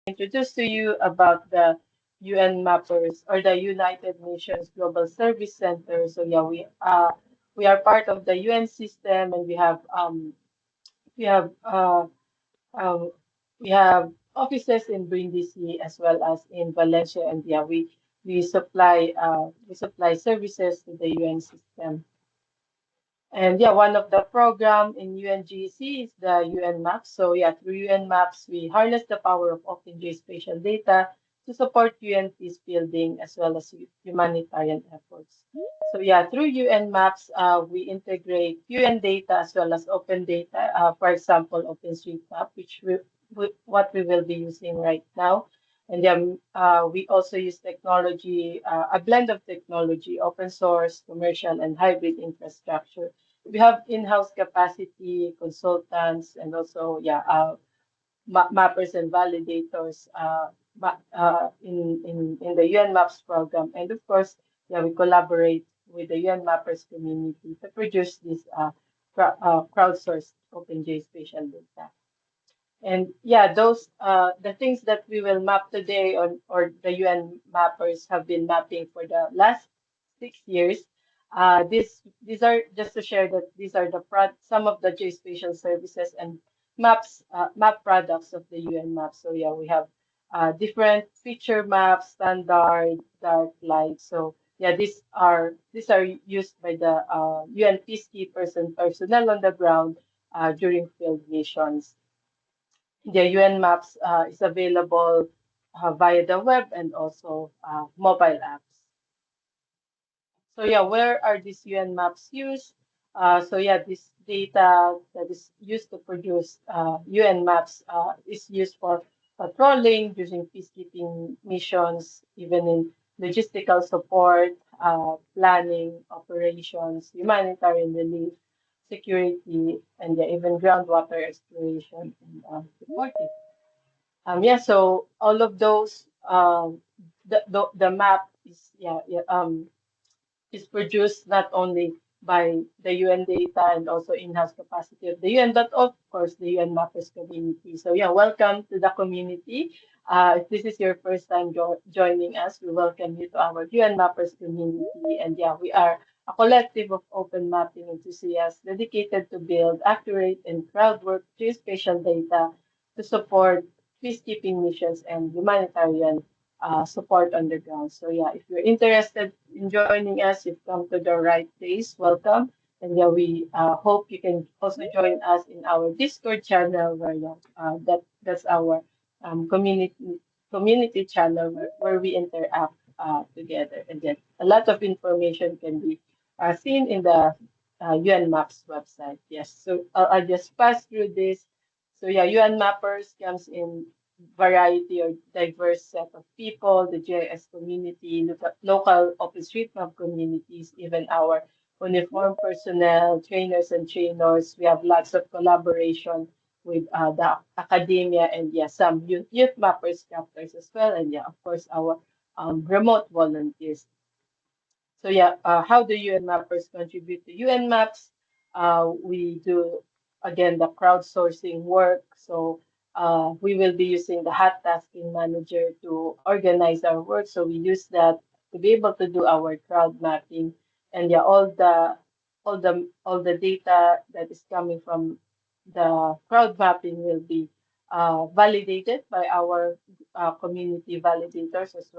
introduce to you about the UN Mappers or the United Nations Global Service Center. So yeah, we are part of the UN system, and we have um, we have offices in Brindisi as well as in Valencia, and yeah, we supply services to the UN system. And yeah, one of the program in UNGC is the UN Maps. So yeah, through UN Maps, we harness the power of open geospatial data to support UN peace building as well as humanitarian efforts. So yeah, through UN Maps, we integrate UN data as well as open data. For example, OpenStreetMap, what we will be using right now. And then we also use technology, a blend of technology, open source, commercial, and hybrid infrastructure. We have in-house capacity, consultants, and also mappers and validators in the UN Maps program. And of course, yeah, we collaborate with the UN Mappers community to produce this crowdsourced open geospatial data. And yeah, those the things that we will map today on or the UN mappers have been mapping for the last 6 years. These are just to share that these are some of the geospatial services and map products of the UN map. So yeah, we have different feature maps, standard, dark, light. So yeah, these are used by the UN peacekeepers and personnel on the ground during field missions. The UN Maps is available via the web and also mobile apps. So yeah, where are these UN maps used? So yeah, this data that is used to produce UN maps is used for patrolling, using peacekeeping missions, even in logistical support, planning, operations, humanitarian relief, security, and yeah, even groundwater exploration and reporting. So all of those, the map is produced not only by the UN data and also in-house capacity of the UN, but of course the UN Mappers community. So yeah, welcome to the community. If this is your first time joining us, we welcome you to our UN Mappers community. And yeah, we are a collective of open mapping enthusiasts dedicated to build accurate and crowdwork geospatial data to support peacekeeping missions and humanitarian support on the ground. So yeah, if you're interested in joining us, you've come to the right place. Welcome. And yeah, we hope you can also join us in our Discord channel where that's our community channel where we interact together. And then a lot of information can be seen in the UN Maps website. Yes, so I'll just pass through this. So yeah, UN Mappers comes in variety or diverse set of people, the JS community, local OpenStreetMap communities, even our uniformed personnel, trainers and trainers. We have lots of collaboration with the academia and yeah, some youth mappers chapters as well. And yeah, of course, our remote volunteers. So yeah, how do UN mappers contribute to UN maps? We do again the crowdsourcing work. So we will be using the hot tasking manager to organize our work. So we use that to be able to do our crowd mapping, and yeah, all the data that is coming from the crowd mapping will be validated by our community validators as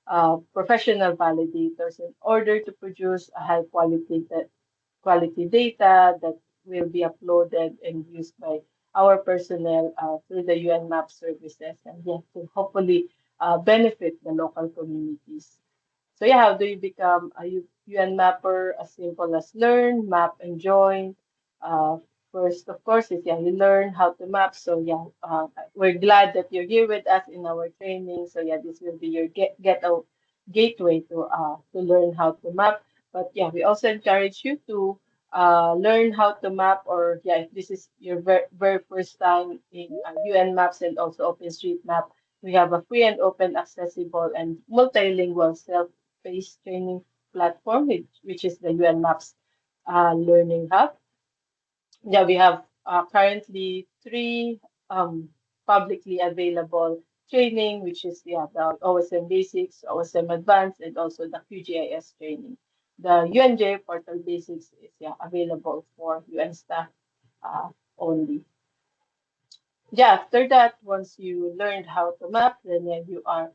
our professional validators in order to produce a quality data that will be uploaded and used by our personnel through the UN Map services and yeah, to hopefully benefit the local communities. So yeah, how do you become a UN mapper? As simple as learn, map, and join. Uh, First, of course, is yeah, you learn how to map. So yeah, we're glad that you're here with us in our training. So yeah, this will be your get a gateway to learn how to map. But yeah, we also encourage you to learn how to map, or yeah, if this is your very first time in UN Maps and also OpenStreetMap, we have a free and open, accessible, and multilingual self-paced training platform, which is the UN Maps Learning Hub. Yeah, we have currently three. publicly available training, which is the OSM Basics, OSM Advanced, and also the QGIS training. The UNJ Portal Basics is available for UN staff only. Yeah, after that, once you learned how to map, then you are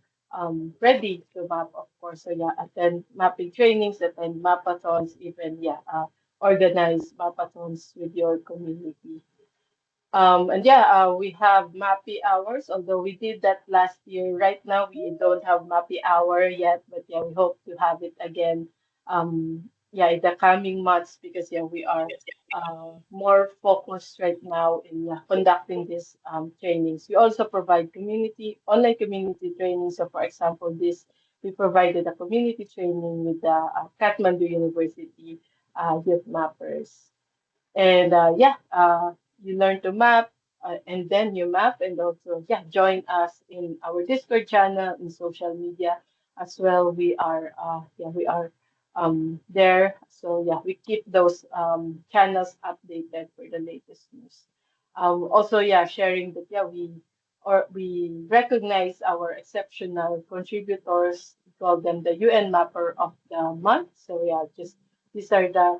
ready to map, of course. So yeah, attend mapping trainings, attend mapathons, even organize mapathons with your community. And yeah, we have MAPI hours, although we did that last year. Right now, we don't have MAPI hour yet, but yeah, we hope to have it again. Yeah, in the coming months because yeah, we are more focused right now in conducting these trainings. We also provide online community training. So, for example, this we provided a community training with the Kathmandu University youth mappers. And you learn to map and then you map and also join us in our Discord channel in social media as well. We are there. So yeah, we keep those channels updated for the latest news. Also sharing that we recognize our exceptional contributors. We call them the UN Mapper of the Month. So yeah, just these are the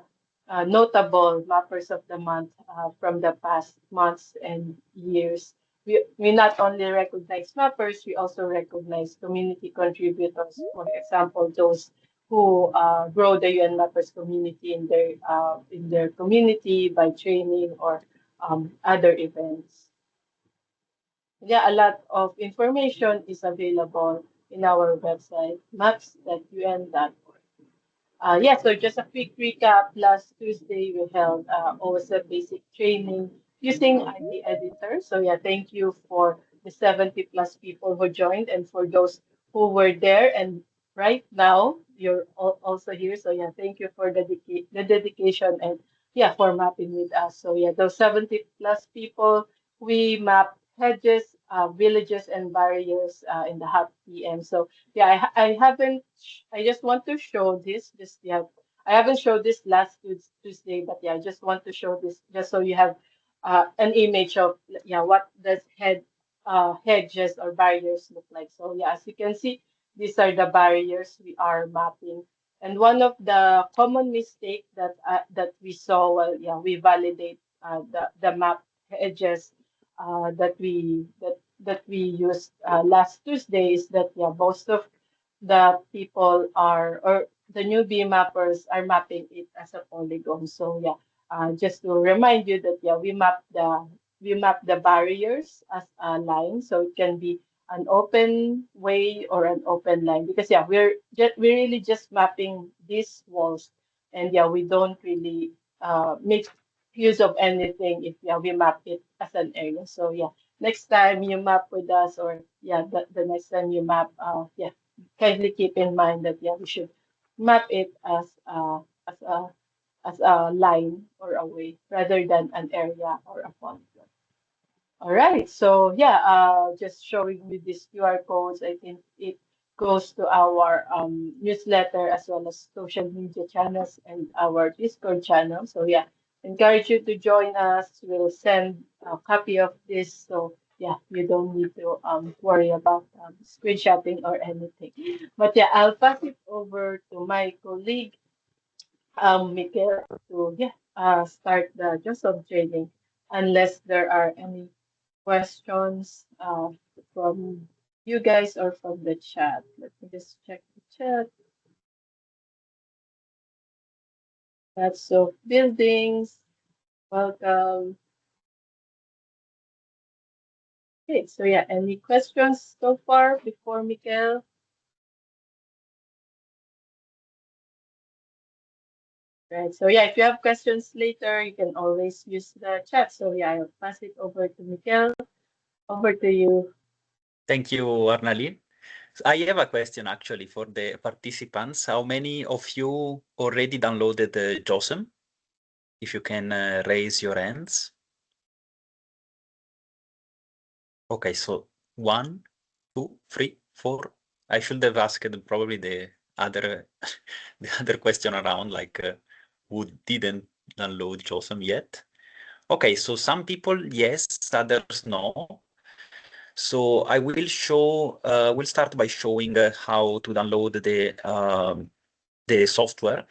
notable mappers of the month from the past months and years. We not only recognize mappers, we also recognize community contributors. For example, those who grow the UN mappers community in their community by training or other events. Yeah, a lot of information is available in our website, maps.un.org. So just a quick recap. Last Tuesday, we held OSM basic training using ID editor. So yeah, thank you for the 70 plus people who joined and for those who were there. And right now, you're also here. So yeah, thank you for the dedication and for mapping with us. So yeah, those 70 plus people, we mapped hedges, villages, and barriers in the hot PM. So yeah, I haven't. I just want to show this. I haven't showed this last Tuesday, but yeah, I just want to show this just so you have an image of what does hedges or barriers look like. So yeah, as you can see, these are the barriers we are mapping. And one of the common mistake that we saw while we validate the map hedges that we used last Tuesday is that most of the people are or the newbie mappers are mapping it as a polygon. So just to remind you that we map the barriers as a line, so it can be an open way or an open line because we're really just mapping these walls, and we don't really make use of anything if we map it as an area. So next time you map with us or the next time you map kindly keep in mind that we should map it as a as a line or a way rather than an area or a polygon. All right, so just showing you these QR codes. I think it goes to our newsletter as well as social media channels and our Discord channel. So encourage you to join us. We'll send a copy of this, so you don't need to worry about screenshotting or anything. But I'll pass it over to my colleague, Miguel, to start the JOSM training, unless there are any questions from you guys or from the chat. Let me just check the chat. Lots of buildings. Welcome. Okay, so any questions so far before Miguel? Right, so if you have questions later, you can always use the chat. So I'll pass it over to Miguel. Over to you. Thank you, Arnalyn. I have a question actually for the participants. How many of you already downloaded the JOSM? If you can raise your hands. Okay, so 1, 2, 3, 4. I should have asked probably the other the other question around, like who didn't download JOSM yet. Okay, so some people yes, others no. So I will show. We'll start by showing how to download the software.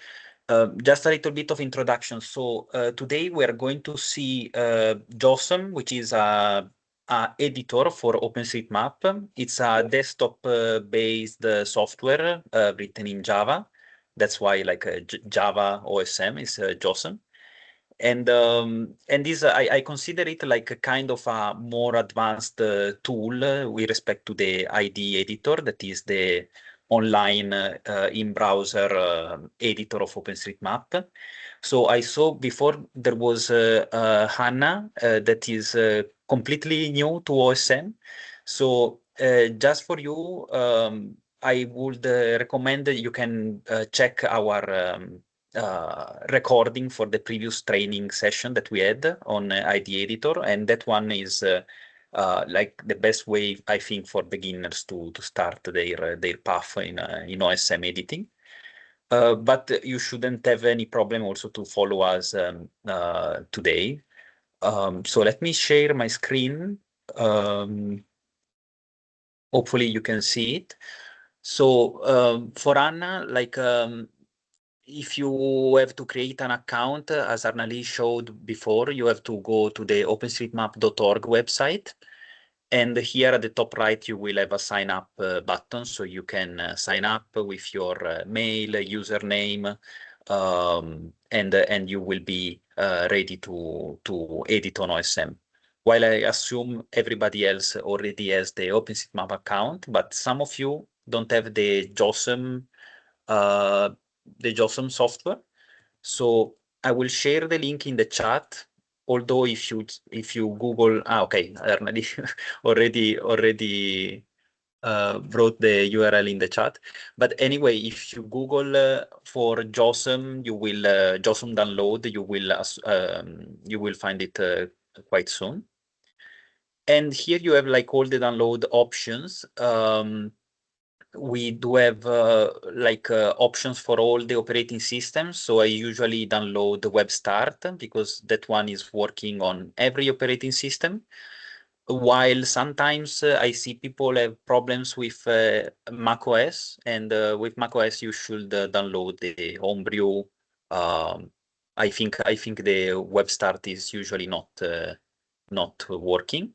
Just a little bit of introduction. So today we are going to see JOSM, which is a editor for OpenStreetMap. It's a desktop-based software written in Java. That's why like Java OSM is JOSM. And this I consider it like a kind of a more advanced tool with respect to the ID editor, that is the online in-browser editor of OpenStreetMap. So I saw before there was Hannah that is completely new to OSM. So just for you, I would recommend that you can check our recording for the previous training session that we had on ID editor, and that one is like the best way I think for beginners to start their path in OSM editing. But you shouldn't have any problem also to follow us today. So let me share my screen. Hopefully you can see it. So for Anna, like if you have to create an account, as Arnali showed before, you have to go to the OpenStreetMap.org website. And here at the top right, you will have a sign up button. So you can sign up with your mail, username, and you will be ready to edit on OSM. While I assume everybody else already has the OpenStreetMap account, but some of you don't have uh, the JOSM software. So I will share the link in the chat. Although if you Google, okay, Arnali already wrote the URL in the chat. But anyway, if you Google for JOSM, you will JOSM download. You will find it quite soon. And here you have like all the download options. We do have options for all the operating systems. So I usually download the Web Start because that one is working on every operating system. While sometimes I see people have problems with macOS, and with macOS you should download the Homebrew. I think the Web Start is usually not working.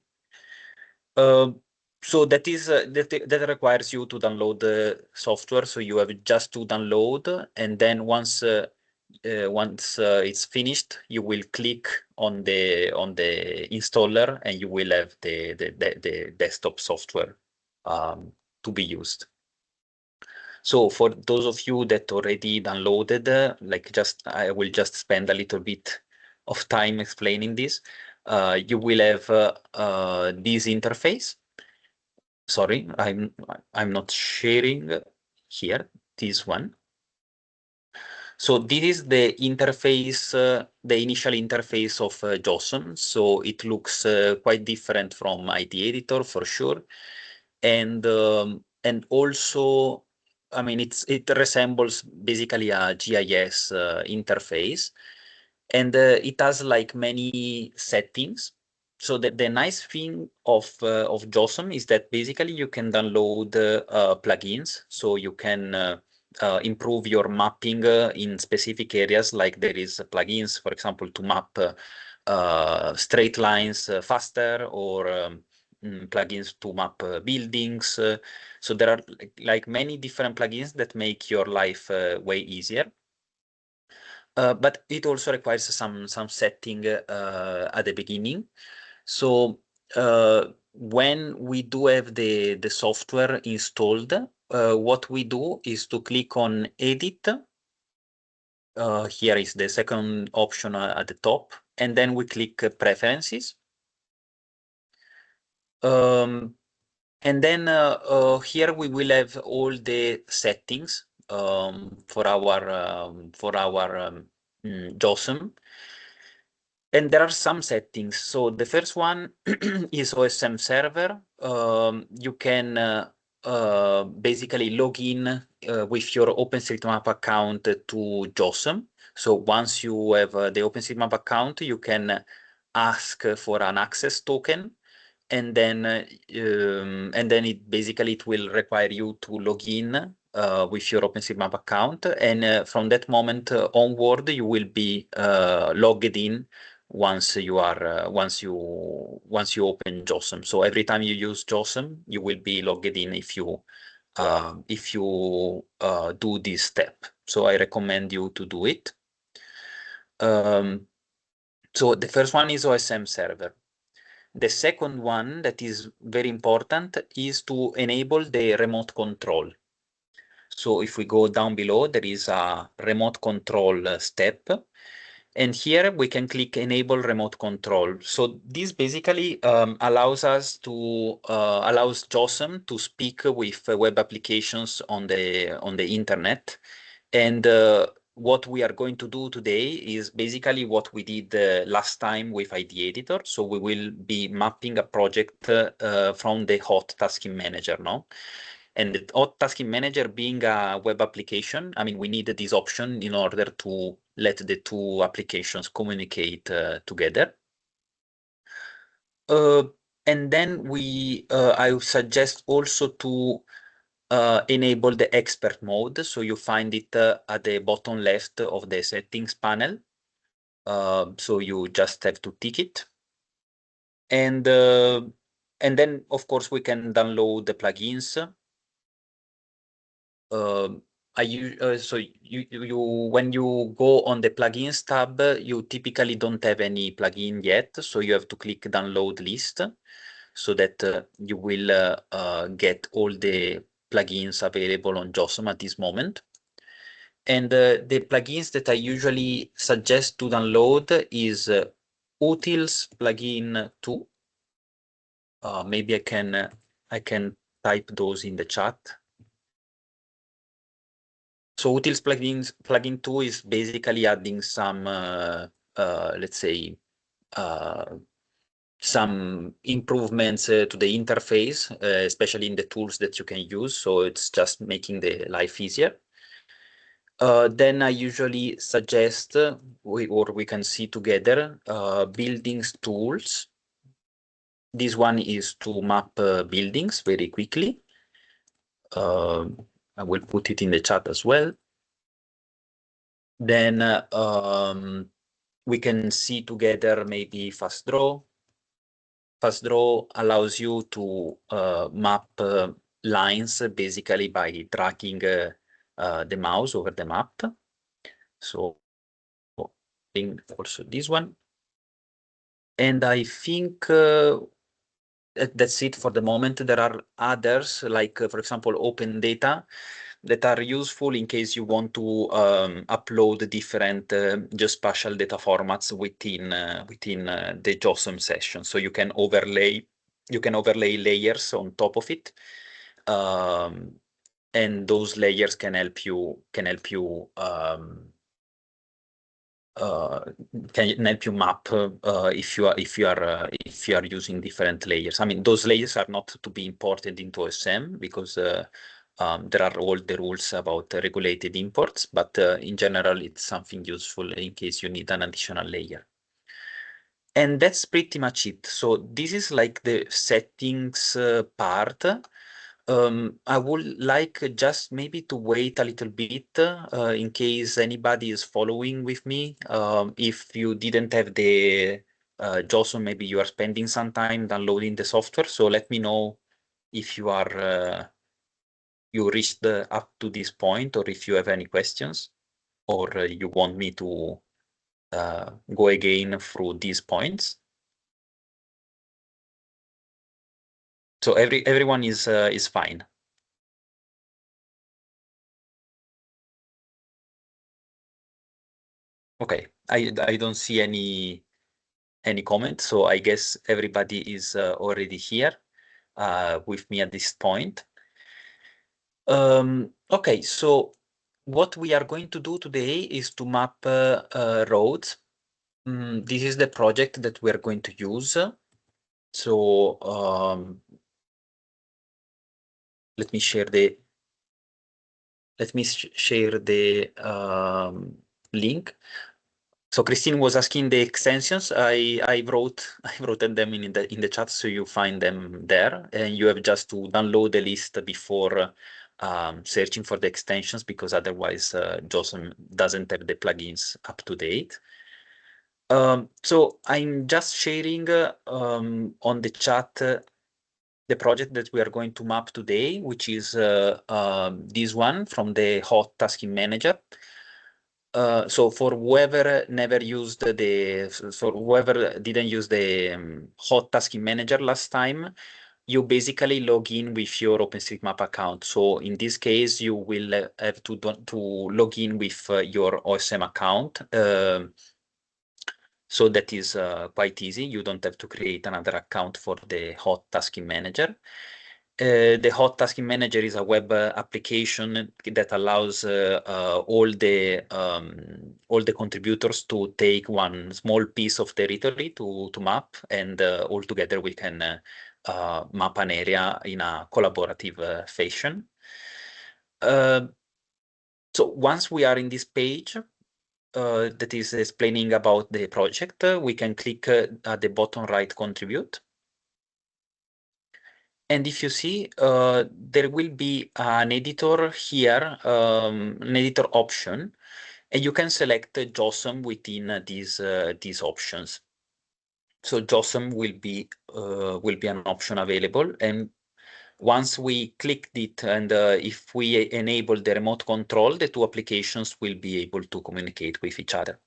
So that is that requires you to download the software. So you have just to download, and then once it's finished, you will click on the installer, and you will have the desktop software to be used. So for those of you that already downloaded, I will just spend a little bit of time explaining this. You will have this interface. Sorry, I'm not sharing here, this one. So this is the interface, the initial interface of JOSM. So it looks quite different from ID editor for sure. And also, I mean, it resembles basically a GIS interface. And it has like many settings. So the nice thing of JOSM is that basically you can download plugins, so you can improve your mapping in specific areas. Like there is plugins, for example, to map straight lines faster, or plugins to map buildings. So there are like many different plugins that make your life way easier. But it also requires some setting at the beginning. So when we do have the software installed, what we do is to click on Edit. Here is the second option at the top, and then we click Preferences. And then here we will have all the settings for our JOSM. And there are some settings. So the first one is OSM server. You can basically log in with your OpenStreetMap account to JOSM. So once you have the OpenStreetMap account, you can ask for an access token, and then it basically it will require you to log in with your OpenStreetMap account, and from that moment onward, you will be logged in once you are once you open JOSM. So every time you use JOSM, you will be logged in if you do this step. So I recommend you to do it. So the first one is OSM server. The second one that is very important is to enable the remote control. So if we go down below, there is a remote control step. And here we can click enable remote control. So this basically allows JOSM to speak with web applications on the internet. And what we are going to do today is basically what we did last time with ID Editor. So we will be mapping a project from the hot tasking manager, no? And the hot tasking manager being a web application, I mean, we need this option in order to let the two applications communicate together. And then I suggest also to enable the expert mode. So you find it at the bottom left of the settings panel. So you just have to tick it. And then, of course, we can download the plugins. So when you go on the plugins tab, you typically don't have any plugin yet. So you have to click download list so that you will get all the plugins available on JOSM at this moment. And the plugins that I usually suggest to download is Utils plugin 2. Maybe I can type those in the chat. So Utils plugin 2 is basically adding some, let's say, some improvements to the interface, especially in the tools that you can use. So it's just making the life easier. Then I usually suggest, we can see together, buildings tools. This one is to map buildings very quickly. I will put it in the chat as well. Then we can see together maybe fast draw. Fast draw allows you to map lines basically by dragging the mouse over the map. So also this one. And I think that's it for the moment. There are others, like, for example, open data, that are useful in case you want to upload different geospatial data formats within the JOSM session. So you can overlay layers on top of it, and those layers can help you map if you are using different layers. I mean, those layers are not to be imported into OSM because there are all the rules about regulated imports, but in general, it's something useful in case you need an additional layer. And that's pretty much it. So this is like the settings part. I would like just maybe to wait a little bit in case anybody is following with me. If you didn't have the JOSM, maybe you are spending some time downloading the software. So let me know if you are you reached up to this point, or if you have any questions, or you want me to go again through these points. So everyone is fine. Okay, I don't see any comments, so I guess everybody is already here with me at this point. Okay, so what we are going to do today is to map roads. This is the project that we are going to use. So let me share the link. So Christine was asking the extensions. I wrote them in the chat, so you find them there, and you have just to download the list before searching for the extensions, because otherwise JOSM doesn't have the plugins up to date. So I'm just sharing on the chat the project that we are going to map today, which is this one from the hot tasking manager. So for whoever never used for whoever didn't use the hot tasking manager last time, you basically log in with your OpenStreetMap account. So in this case, you will have to log in with your OSM account. So that is quite easy. You don't have to create another account for the hot tasking manager. The hot tasking manager is a web application that allows all the contributors to take one small piece of territory to map, and all together we can map an area in a collaborative fashion. So once we are in this page, that is explaining about the project, we can click at the bottom right, contribute. And if you see, there will be an editor here, an editor option, and you can select JOSM within these options. So JOSM will be an option available, and once we clicked it, and if we enable the remote control, the two applications will be able to communicate with each other.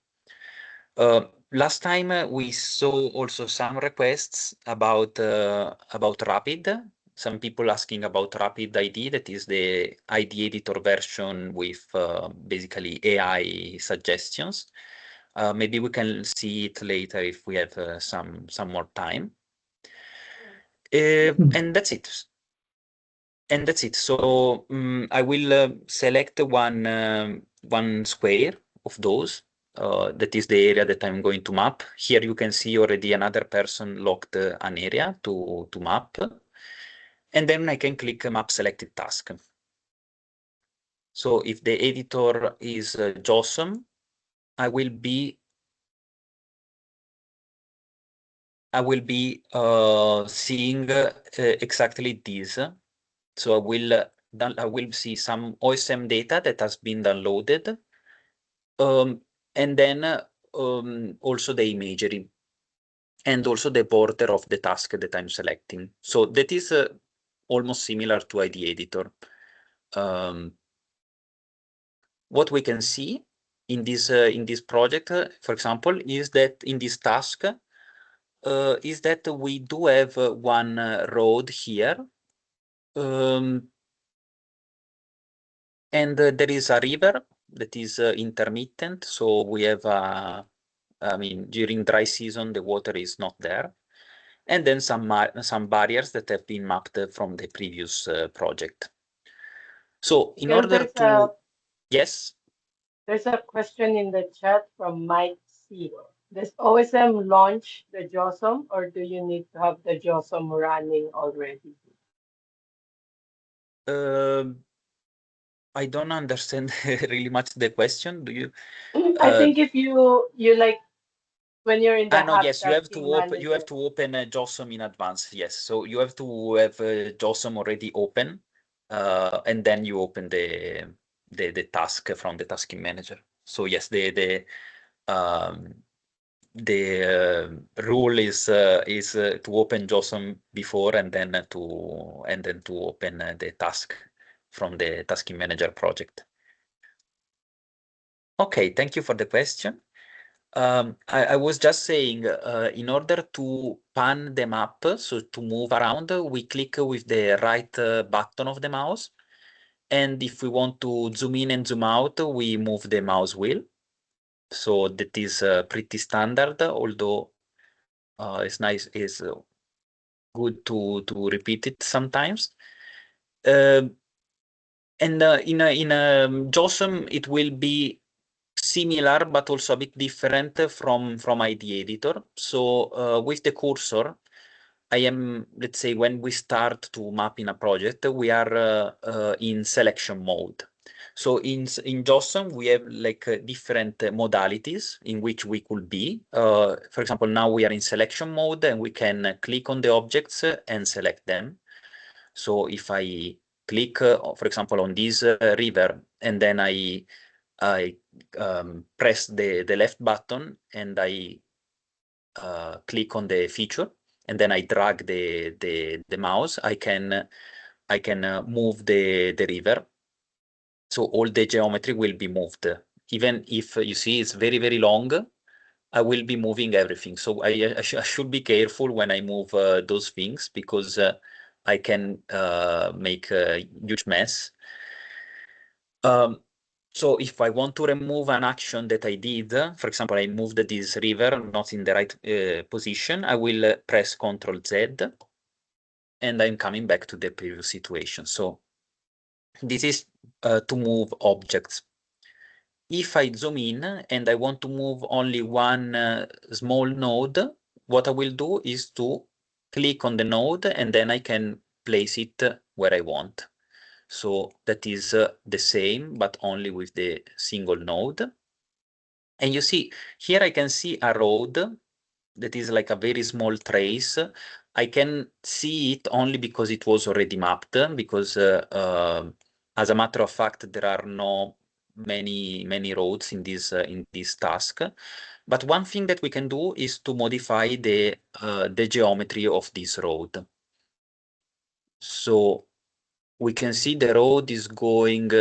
Last time we saw also some requests about Rapid. Some people asking about Rapid ID, that is the ID editor version with basically AI suggestions. Maybe we can see it later if we have some more time. And that's it. So I will select one square of those. That is the area that I'm going to map. Here you can see already another person locked an area to map. And then I can click map selected task. So if the editor is JOSM, I will be seeing exactly this. So I will see some OSM data that has been downloaded. And then also the imagery, and also the border of the task that I'm selecting. So that is almost similar to ID editor. What we can see in this project, for example, is that in this task, is that we do have one road here, and there is a river that is intermittent. So we have I mean, during dry season, the water is not there. And then some barriers that have been mapped from the previous project. So in order to, yes? There's a question in the chat from Mike C. Does OSM launch the JOSM, or do you need to have the JOSM running already? I don't understand really much the question. Do you? I think if you like, when you're in the No, hot yes, you have to tasking open. You have manager. to open JOSM in advance. Yes, so you have to have JOSM already open, and then you open the task from the tasking manager. So yes, the rule is to open JOSM before, and then to open the task from the tasking manager project. Okay, thank you for the question. I was just saying, in order to pan the map, so to move around, we click with the right button of the mouse. And if we want to zoom in and zoom out, we move the mouse wheel. So that is pretty standard, although it's good to repeat it sometimes. And in a JOSM, it will be similar, but also a bit different from ID editor. So with the cursor, I am, let's say, when we start to map in a project, we are in selection mode. So in JOSM, we have like different modalities in which we could be. For example, now we are in selection mode and we can click on the objects and select them. So if I click, for example, on this river, and then I press the left button and I click on the feature, and then I drag the mouse, I can move the river. So all the geometry will be moved. Even if you see it's very, very long, I will be moving everything. So I should be careful when I move those things, because I can make a huge mess. So if I want to remove an action that I did, for example, I moved this river not in the right position, I will press Ctrl Z, and I'm coming back to the previous situation. So this is to move objects. If I zoom in and I want to move only one small node, what I will do is to click on the node, and then I can place it where I want. So that is the same, but only with the single node. And you see, here I can see a road that is like a very small trace. I can see it only because it was already mapped, because as a matter of fact, there are no many roads in this task. But one thing that we can do is to modify the geometry of this road. So we can see the road is going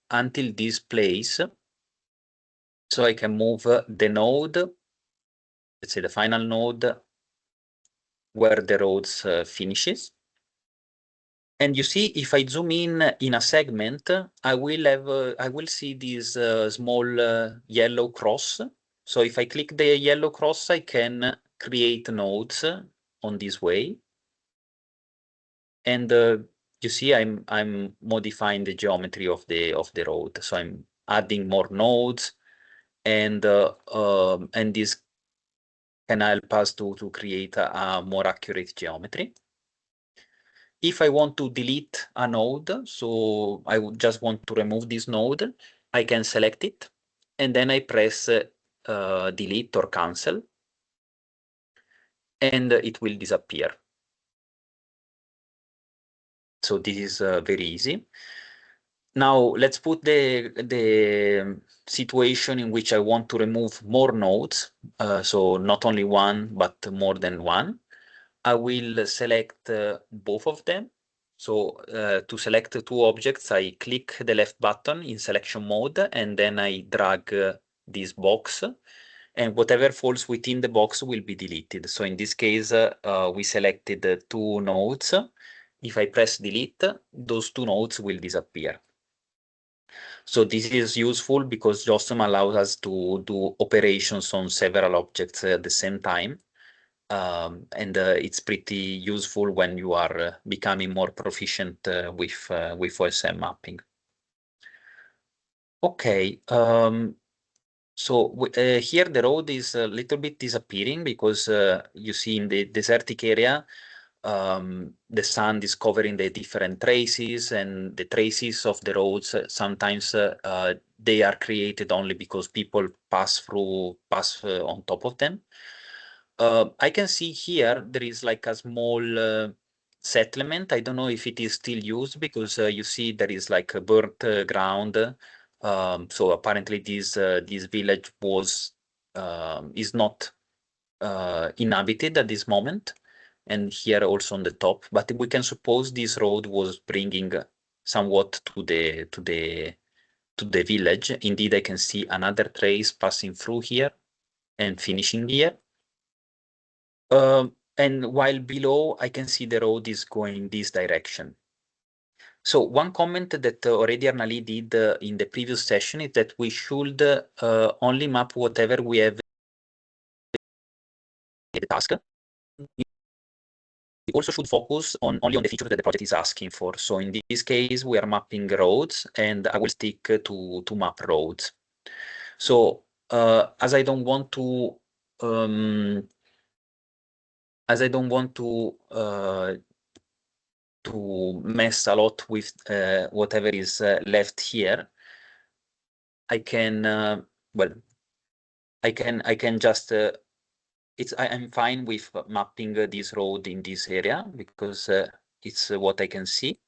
until this place. So I can move the node, let's say the final node, where the road finishes. And you see, if I zoom in a segment, I will see this small yellow cross. So if I click the yellow cross, I can create nodes on this way. And you see, I'm modifying the geometry of the road. So I'm adding more nodes, and this can help us to create a more accurate geometry. If I want to delete a node, so I would just want to remove this node, I can select it, and then I press delete or cancel, and it will disappear. So this is very easy. Now let's put the situation in which I want to remove more nodes, so not only one, but more than one. I will select both of them. So to select two objects, I click the left button in selection mode, and then I drag this box, and whatever falls within the box will be deleted. So in this case, we selected two nodes. If I press delete, those two nodes will disappear. So this is useful because JOSM allows us to do operations on several objects at the same time. And it's pretty useful when you are becoming more proficient with OSM mapping. Okay, so here the road is a little bit disappearing because you see in the desertic area, the sand is covering the different traces, and the traces of the roads sometimes they are created only because people pass on top of them. I can see here there is like a small settlement. I don't know if it is still used, because you see there is like a burnt ground. So apparently this village is not inhabited at this moment, and here also on the top. But we can suppose this road was bringing somewhat to the village. Indeed, I can see another trace passing through here and finishing here. And while below, I can see the road is going this direction. So one comment that already Arnali did in the previous session is that we should only map whatever we have in the task. We also should focus only on the feature that the project is asking for. So in this case, we are mapping roads, and I will stick to map roads. So as I don't want to mess a lot with whatever is left here, I can, well, I can just, I'm fine with mapping this road in this area because it's what I can see.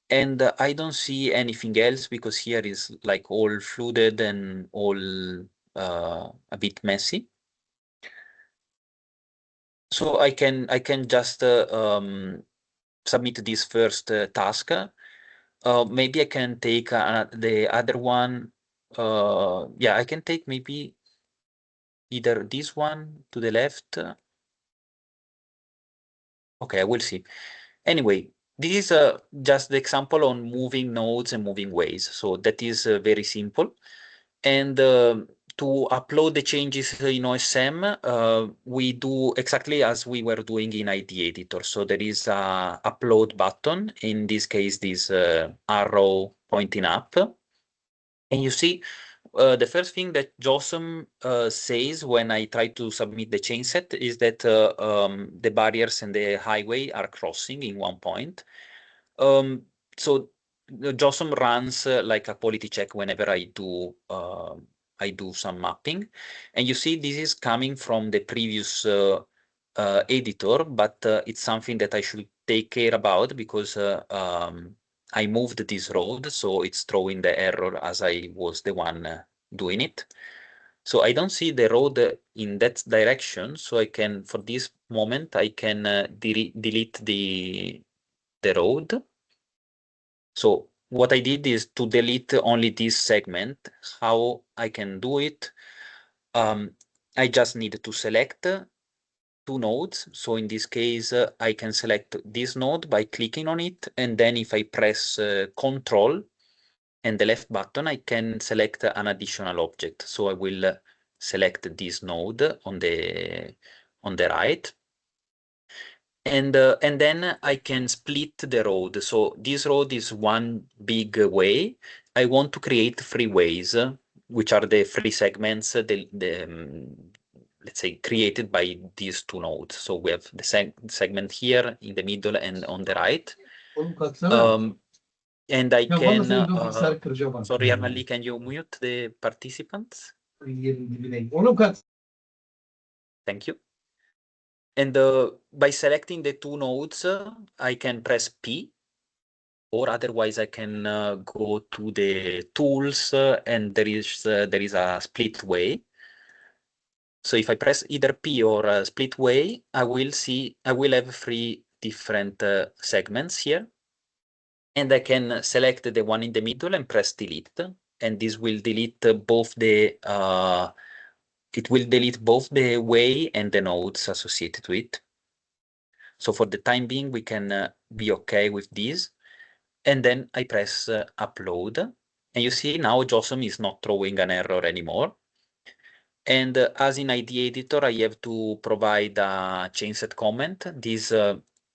And I don't see anything else because here is like all flooded and all a bit messy. So I can just submit this first task. Maybe I can take the other one. Yeah, I can take maybe either this one to the left. Okay, I will see. Anyway, this is just the example on moving nodes and moving ways. So that is very simple. And to upload the changes in OSM, we do exactly as we were doing in ID Editor. So there is a upload button, in this case, this arrow pointing up. And you see, the first thing that JOSM says when I try to submit the chain set is that the barriers and the highway are crossing in one point. So the JOSM runs like a quality check whenever I do some mapping, and you see this is coming from the previous editor, but it's something that I should take care about because I moved this road, so it's throwing the error as I was the one doing it. So I don't see the road in that direction, so I can, for this moment, I can delete the road. So what I did is to delete only this segment. How I can do it? I just need to select two nodes. So in this case, I can select this node by clicking on it. And then if I press Control and the left button, I can select an additional object. So I will select this node on the right. And then I can split the road. So this road is one big way. I want to create three ways, which are the three segments, let's say, created by these two nodes. So we have the segment here in the middle and on the right. And I can, sorry, Arnali, can you mute the participants? Thank you. And by selecting the two nodes, I can press P, or otherwise I can go to the tools and there is a split way. So if I press either P or split way, I will have three different segments here. And I can select the one in the middle and press delete. And this will delete both the way and the nodes associated to it. So for the time being, we can be okay with this. And then I press upload. And you see now JOSM is not throwing an error anymore. And as in ID Editor, I have to provide a chain set comment. This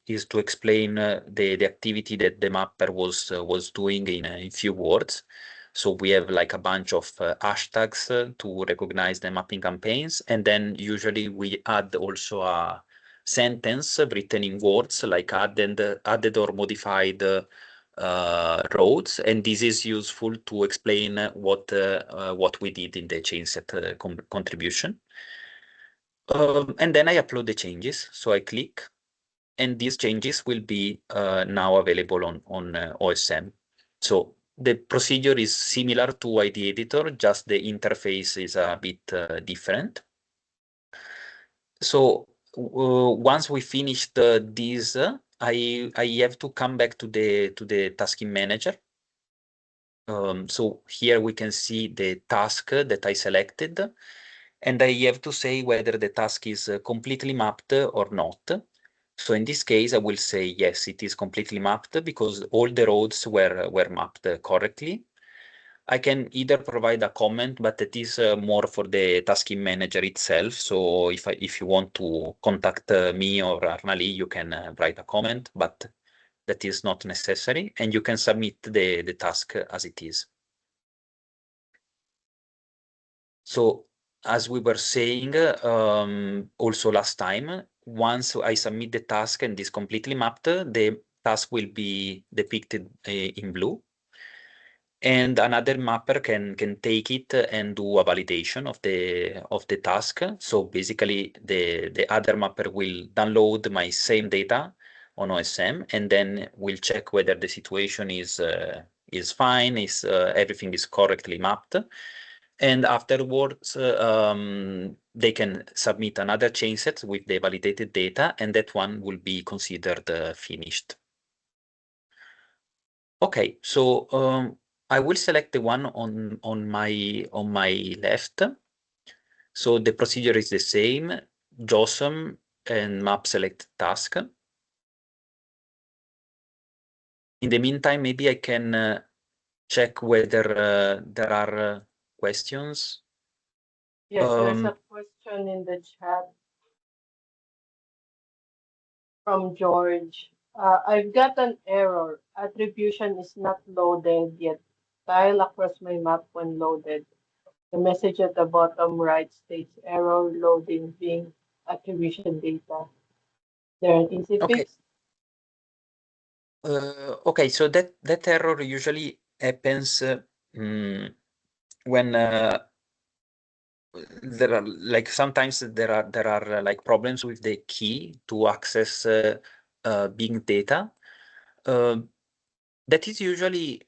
is to explain the activity that the mapper was doing in few words. So we have like a bunch of hashtags to recognize the mapping campaigns. And then usually we add also a sentence written in words, like added or modified roads, and this is useful to explain what we did in the chain set contribution. And then I upload the changes. So I click, and these changes will be now available on OSM. So the procedure is similar to ID Editor, just the interface is a bit different. So once we finished this, I have to come back to the tasking manager. So here we can see the task that I selected, and I have to say whether the task is completely mapped or not. So in this case, I will say yes, it is completely mapped because all the roads were mapped correctly. I can either provide a comment, but it is more for the tasking manager itself. So if you want to contact me or Arnali, you can write a comment, but that is not necessary, and you can submit the task as it is. So as we were saying also last time, once I submit the task and is completely mapped, the task will be depicted in blue. and another mapper can take it and do a validation of the task. So basically, the other mapper will download my same data on OSM, and then we'll check whether the situation is fine, is everything is correctly mapped. And afterwards, they can submit another chain set with the validated data, and that one will be considered finished. Okay, so I will select the one on my left. So the procedure is the same, JOSM and map select task. In the meantime, maybe I can check whether there are questions. Yes, there's a question in the chat from George. I've got an error. Attribution is not loaded yet. Tile across my map when loaded. The message at the bottom right states error loading being attribution data. There an easy Okay. fix? Okay, so that error usually happens when there are like sometimes there are like problems with the key to access Bing data. That is usually,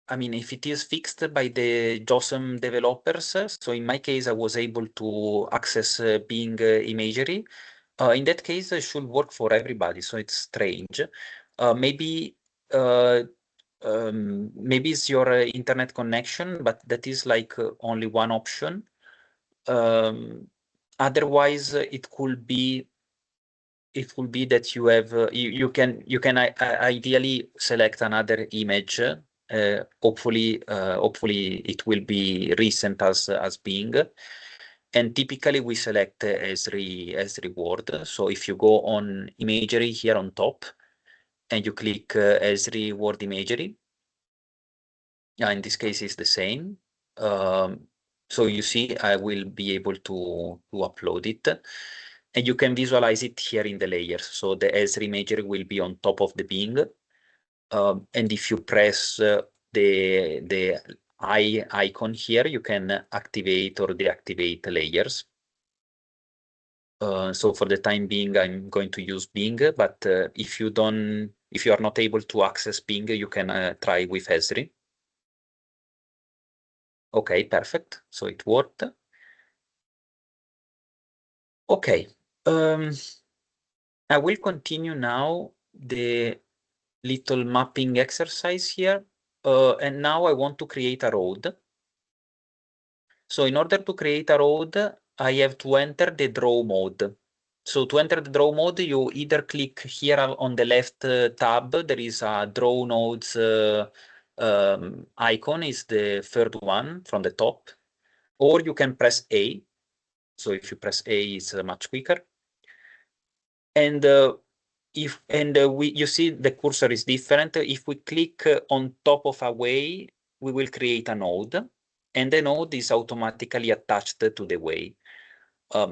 I mean, if it is fixed by the JOSM developers, so in my case, I was able to access Bing imagery. In that case, it should work for everybody, so it's strange. Maybe maybe it's your internet connection, but that is like only one option. Otherwise, it could be that you have you can ideally select another image. Hopefully it will be recent as Bing. And typically we select as reward. So if you go on imagery here on top and you click as reward imagery, in this case it's the same. So you see, I will be able to upload it. And you can visualize it here in the layers. So the Esri imagery will be on top of the Bing. And if you press the eye icon here, you can activate or deactivate layers. So for the time being, I'm going to use Bing, but if you are not able to access Bing, you can try with Esri. Okay, perfect. So it worked. Okay. I will continue now the little mapping exercise here. And now I want to create a road. So in order to create a road, I have to enter the draw mode. So to enter the draw mode, you either click here on the left tab, there is a draw nodes icon, is the third one from the top, or you can press A. So if you press A, it's much quicker. And you see the cursor is different. If we click on top of a way, we will create a node, and the node is automatically attached to the way.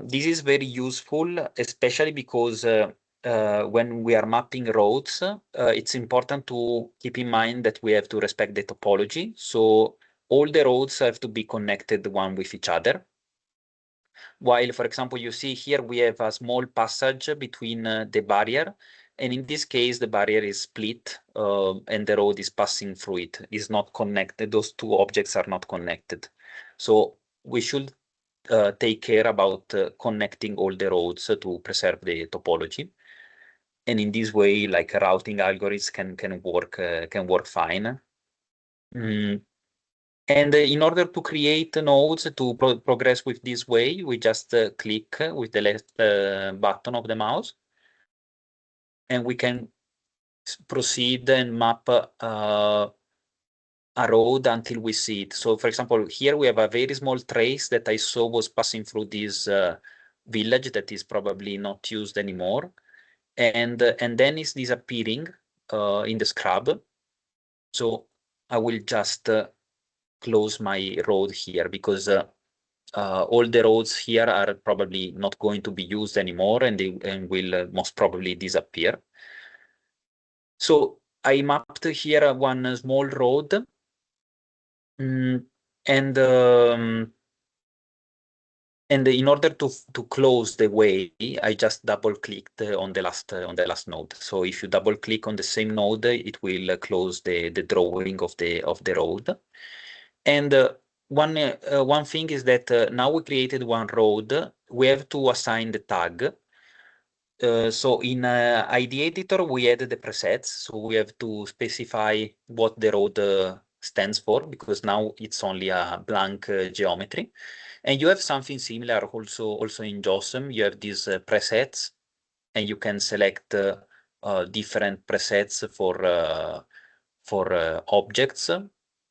This is very useful, especially because when we are mapping roads, it's important to keep in mind that we have to respect the topology. So all the roads have to be connected one with each other. While, for example, you see here we have a small passage between the barrier, and in this case the barrier is split and the road is passing through it. It's not connected. Those two objects are not connected. So we should take care about connecting all the roads to preserve the topology. And in this way, like routing algorithms can work fine. And in order to create nodes to progress with this way, we just click with the left button of the mouse, and we can proceed and map a road until we see it. So for example, here we have a very small trace that I saw was passing through this village that is probably not used anymore. And then it's disappearing in the scrub. So I will just close my road here because all the roads here are probably not going to be used anymore, and they will most probably disappear. So I mapped here one small road And in order to close the way, I just double clicked on the last node. So if you double click on the same node, it will close the drawing of the road. And one thing is that now we created one road, we have to assign the tag. So in ID editor, we added the presets. So we have to specify what the road stands for, because now it's only a blank geometry. And you have something similar also in JOSM. You have these presets, and you can select different presets for objects.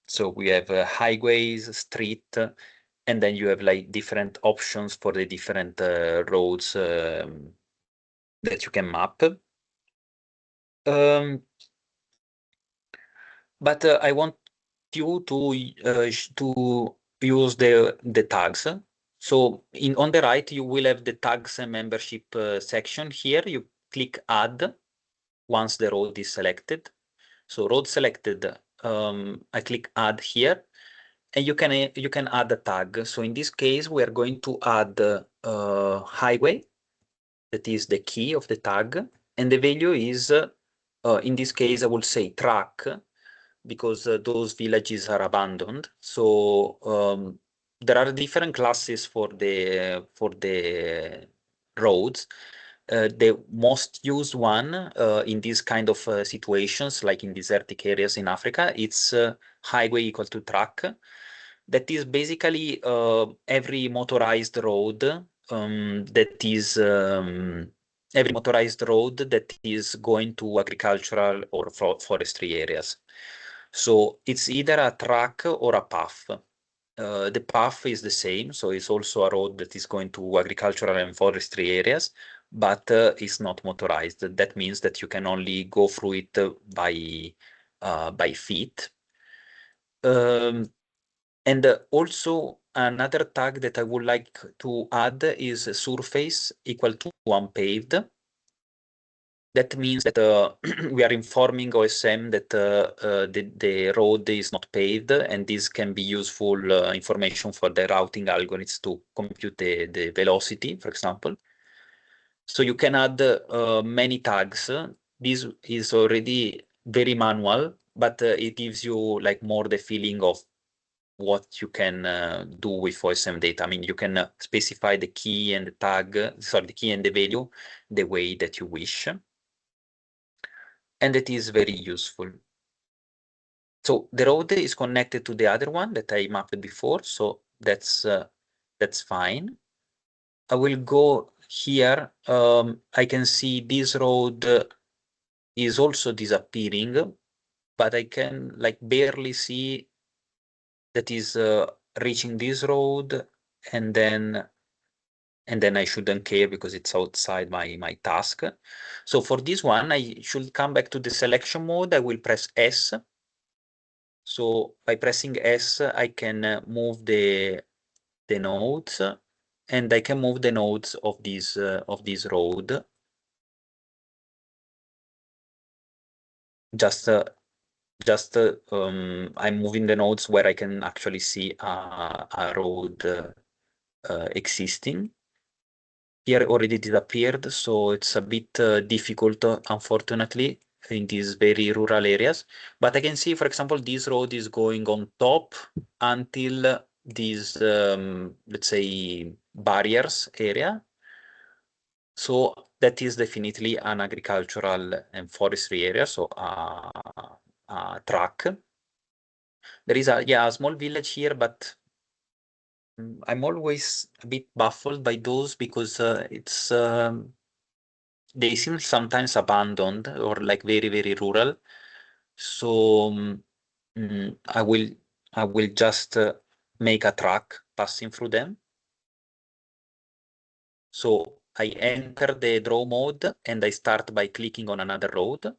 So we have highways, street, and then you have like different options for the different roads that you can map. But I want you to use the tags. So on the right, you will have the tags and membership section. Here, you click add once the road is selected. So road selected, I click add here, and you can add a tag. So in this case, we are going to add highway. That is the key of the tag, and the value is in this case I would say track, because those villages are abandoned. So there are different classes for the roads. The most used one in these kind of situations, like in desertic areas in Africa, it's highway equal to track. That is basically every motorized road that is going to agricultural or forestry areas. So it's either a track or a path. The path is the same, so it's also a road that is going to agricultural and forestry areas, but it's not motorized. That means that you can only go through it by feet. And also another tag that I would like to add is surface equal to unpaved. That means that we are informing OSM that the road is not paved, and this can be useful information for the routing algorithms to compute the velocity, for example. So you can add many tags. This is already very manual, but it gives you like more the feeling of what you can do with OSM data. I mean, you can specify the key and the tag, sorry, the key and the value the way that you wish. And it is very useful. So the road is connected to the other one that I mapped before, so that's fine. I will go here. I can see this road is also disappearing, but I can like barely see that is reaching this road, and then I shouldn't care because it's outside my task. So for this one, I should come back to the selection mode. I will press S. So by pressing S, I can move the nodes, and I can move the nodes of this road. I'm moving the nodes where I can actually see a road existing. Here already disappeared, so it's a bit difficult, unfortunately, in these very rural areas. But I can see, for example, this road is going on top until these, let's say, barriers area. So that is definitely an agricultural and forestry area, so a track. There is a small village here, but I'm always a bit baffled by those because it's they seem sometimes abandoned or like very, very rural. So I will just make a track passing through them. So I enter the draw mode and I start by clicking on another road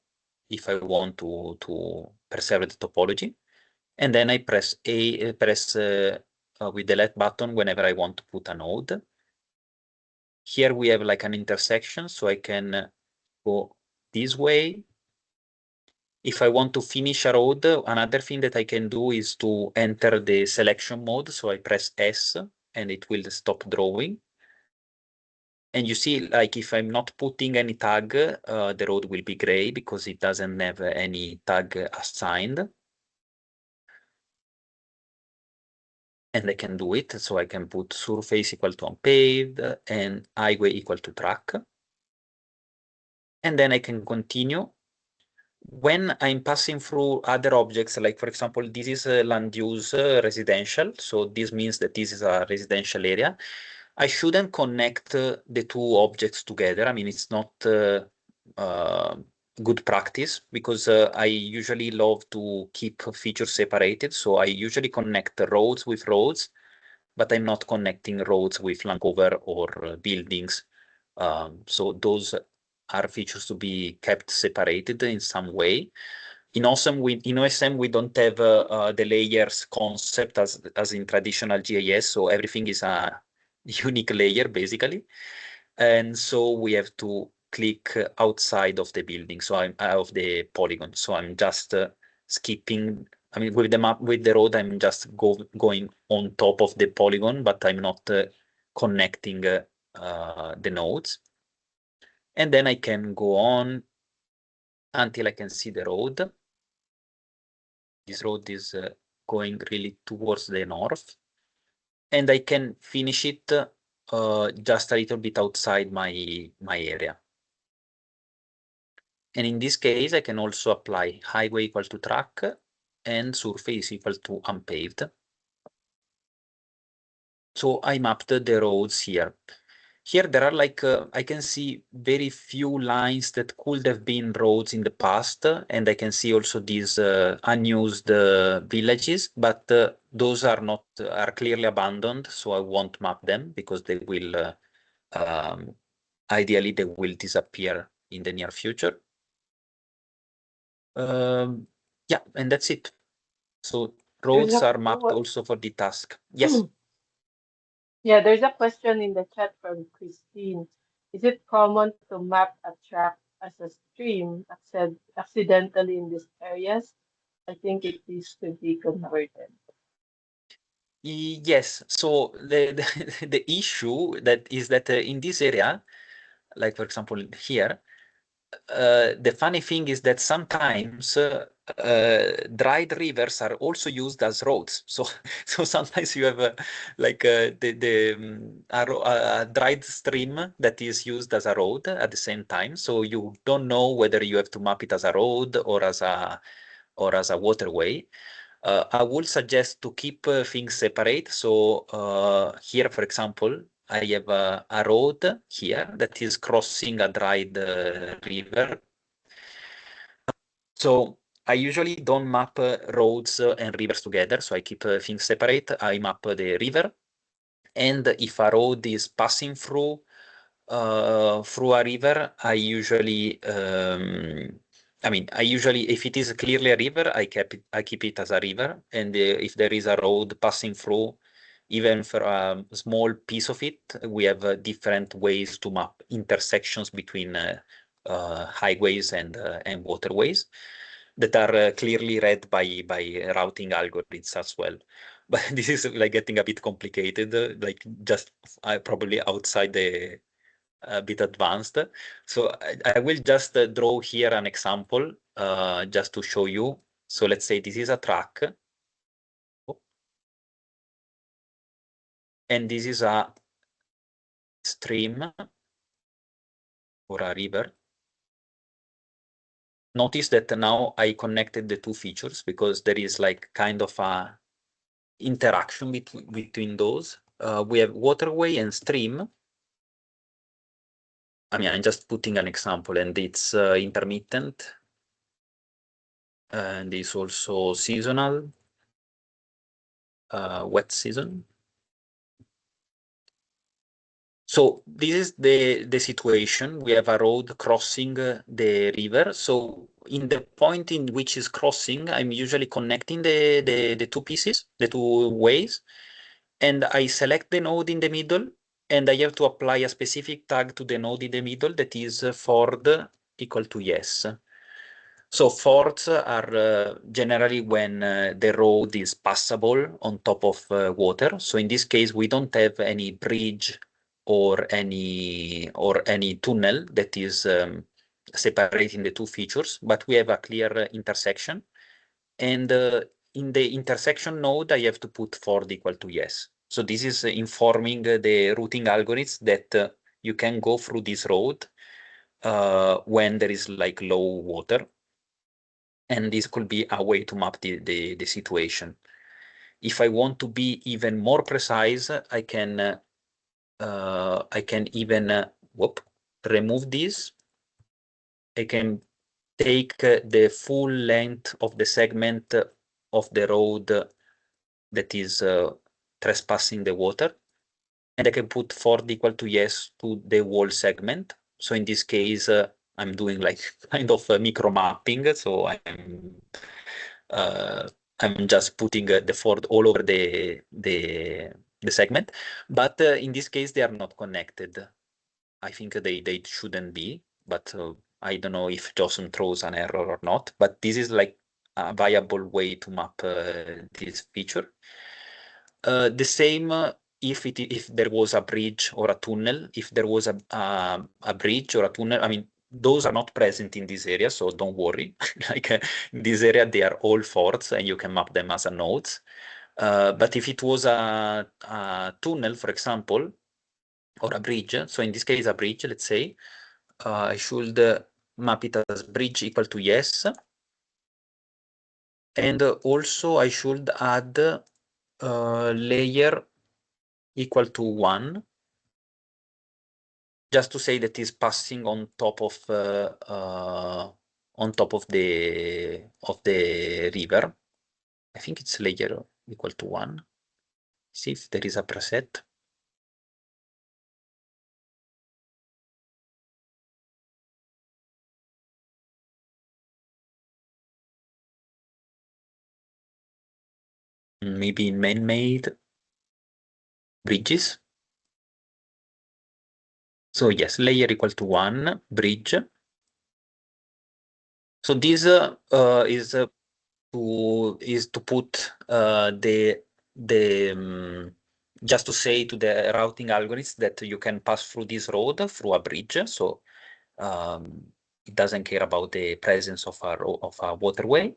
if I want to preserve the topology. And then I press with the left button whenever I want to put a node. Here we have like an intersection, so I can go this way. If I want to finish a road, another thing that I can do is to enter the selection mode. So I press S and it will stop drawing. And you see, like if I'm not putting any tag, the road will be gray because it doesn't have any tag assigned. And I can do it. So I can put surface equal to unpaved and highway equal to track. And then I can continue. When I'm passing through other objects, like for example, this is a land use residential. So this means that this is a residential area. I shouldn't connect the two objects together. I mean, it's not good practice because I usually love to keep features separated. So I usually connect the roads with roads, but I'm not connecting roads with land cover or buildings. So those are features to be kept separated in some way. In OSM, we don't have the layers concept as in traditional GIS, so everything is a unique layer basically. And so we have to click outside of the building, so I'm of the polygon. So I'm just skipping. I mean, with the map, with the road, I'm just going on top of the polygon, but I'm not connecting the nodes. And then I can go on until I can see the road. This road is going really towards the north. And I can finish it just a little bit outside my area. And in this case, I can also apply highway equal to track and surface equal to unpaved. So I mapped the roads here. Here there are like, I can see very few lines that could have been roads in the past. And I can see also these unused villages, but those are not, are clearly abandoned. So I won't map them because they will, ideally they will disappear in the near future. Yeah, and that's it. So roads are mapped also for the task. Yes. Yeah, there's a question in the chat from Christine. Is it common to map a track as a stream accidentally in these areas? I think it needs to be converted. Yes. So the issue that is that in this area, like for example here, the funny thing is that sometimes dried rivers are also used as roads. So so sometimes you have a dried stream that is used as a road at the same time. So you don't know whether you have to map it as a road or as a waterway. I would suggest to keep things separate. So here, for example, I have a road here that is crossing a dried river. So I usually don't map roads and rivers together. So I keep things separate. I map the river. And if a road is passing through a river, I usually, if it is clearly a river, I keep it as a river. And if there is a road passing through, even for a small piece of it, we have different ways to map intersections between highways and waterways that are clearly read by routing algorithms as well. But this is like getting a bit complicated, like just probably outside the a bit advanced. So I will just draw here an example just to show you. So let's say this is a track. And this is a stream or a river. Notice that now I connected the two features because there is like kind of a interaction between those. We have waterway and stream. I mean, I'm just putting an example, and it's intermittent, and it's also seasonal, wet season. So this is the situation. We have a road crossing the river. So in the point in which is crossing, I'm usually connecting the two pieces, the two ways, and I select the node in the middle, and I have to apply a specific tag to the node in the middle that is Ford equal to yes. So forts are generally when the road is passable on top of water. So in this case, we don't have any bridge or any tunnel that is separating the two features, but we have a clear intersection. And in the intersection node, I have to put Ford equal to yes. So this is informing the routing algorithms that you can go through this road when there is like low water. And this could be a way to map the situation. If I want to be even more precise, I can even remove this. I can take the full length of the segment of the road that is trespassing the water, and I can put Ford equal to yes to the whole segment. So in this case, I'm doing like kind of a micro mapping. So I'm just putting the Ford all over the segment, but in this case they are not connected. I think they shouldn't be, but I don't know if JOSM throws an error or not. But this is like a viable way to map this feature. The same if there was a bridge or a tunnel. If there was a bridge or a tunnel, I mean, those are not present in this area, so don't worry. Like in this area, they are all forts, and you can map them as a nodes. But if it was a tunnel, for example, or a bridge, so in this case, a bridge, let's say, I should map it as bridge equal to yes. And also I should add layer equal to 1, just to say that is passing on top of the river. I think it's layer equal to 1. See if there is a preset. Maybe in man-made bridges. So yes, layer equal to 1, bridge. So this is to put just to say to the routing algorithms that you can pass through this road through a bridge. So it doesn't care about the presence of a waterway.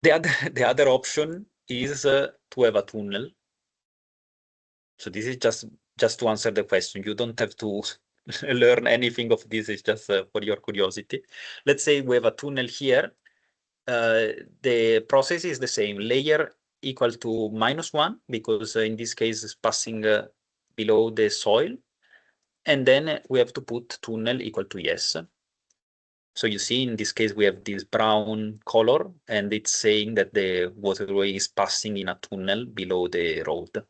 The other option is to have a tunnel. So this is just to answer the question. You don't have to learn anything of this. It's just for your curiosity. Let's say we have a tunnel here. The process is the same. Layer equal to -1, because in this case it's passing below the soil. And then we have to put tunnel equal to yes. So you see, in this case, we have this brown color, and it's saying that the waterway is passing in a tunnel below the road.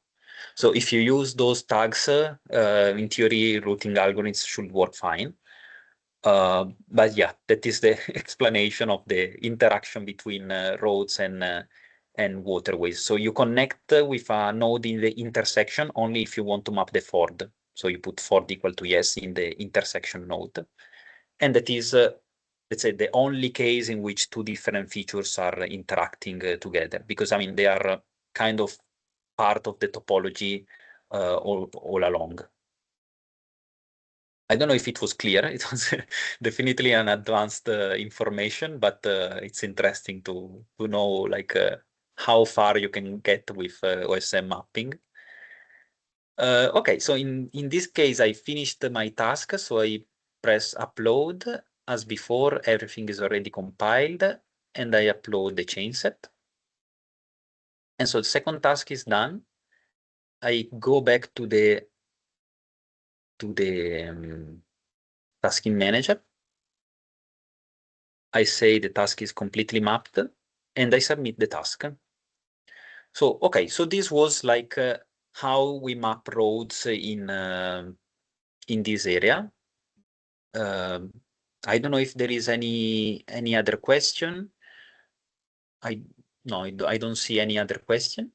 So if you use those tags, in theory, routing algorithms should work fine. But yeah, that is the explanation of the interaction between roads and waterways. So you connect with a node in the intersection only if you want to map the Ford. So you put Ford equal to yes in the intersection node. And that is, let's say, the only case in which two different features are interacting together, because I mean, they are kind of part of the topology all along. I don't know if it was clear. It was definitely an advanced information, but it's interesting to know like how far you can get with OSM mapping. Okay, so in this case, I finished my task, so I press upload. As before, everything is already compiled, and I upload the chain set. And so the second task is done. I go back to the tasking manager. I say the task is completely mapped, and I submit the task. So, okay, so this was like how we map roads in this area. I don't know if there is any other question. No, I don't see any other question.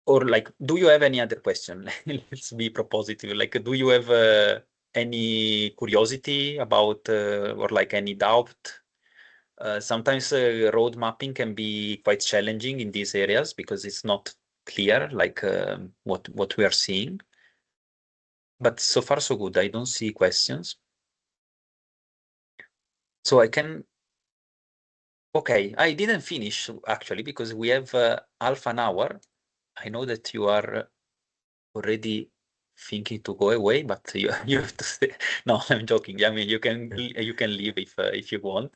Or like, do you have any other question? Let's be propositive. Like, do you have any curiosity about or like any doubt? Sometimes road mapping can be quite challenging in these areas because it's not clear, like what we are seeing. But so far so good. I don't see questions. So I can. Okay, I didn't finish actually because we have half an hour. I know that you are already thinking to go away, but you have to stay. No, I'm joking. I mean, you can leave if you want.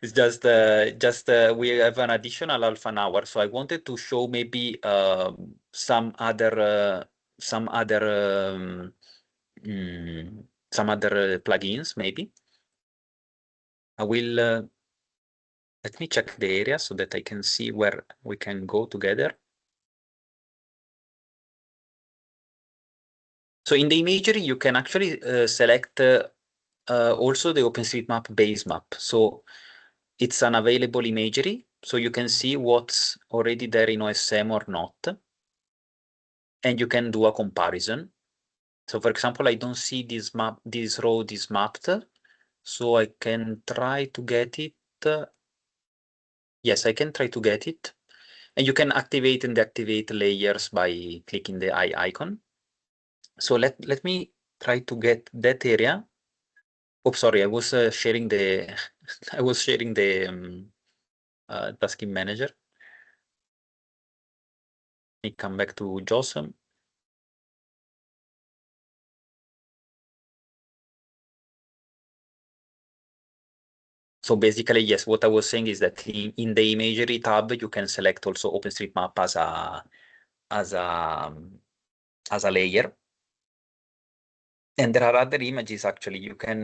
It's just we have an additional half an hour, so I wanted to show maybe some other plugins maybe. I will let me check the area so that I can see where we can go together. So in the imagery, you can actually select also the OpenStreetMap base map. So it's an available imagery, so you can see what's already there in OSM or not. And you can do a comparison. So for example, I don't see this road is mapped, so I can try to get it. Yes, I can try to get it. And you can activate and deactivate layers by clicking the eye icon. So let me try to get that area. Oh, sorry, I was sharing the I was sharing the tasking manager. Let me come back to JOSM. So basically, yes, what I was saying is that in the imagery tab, you can select also OpenStreetMap as a layer. And there are other images actually. You can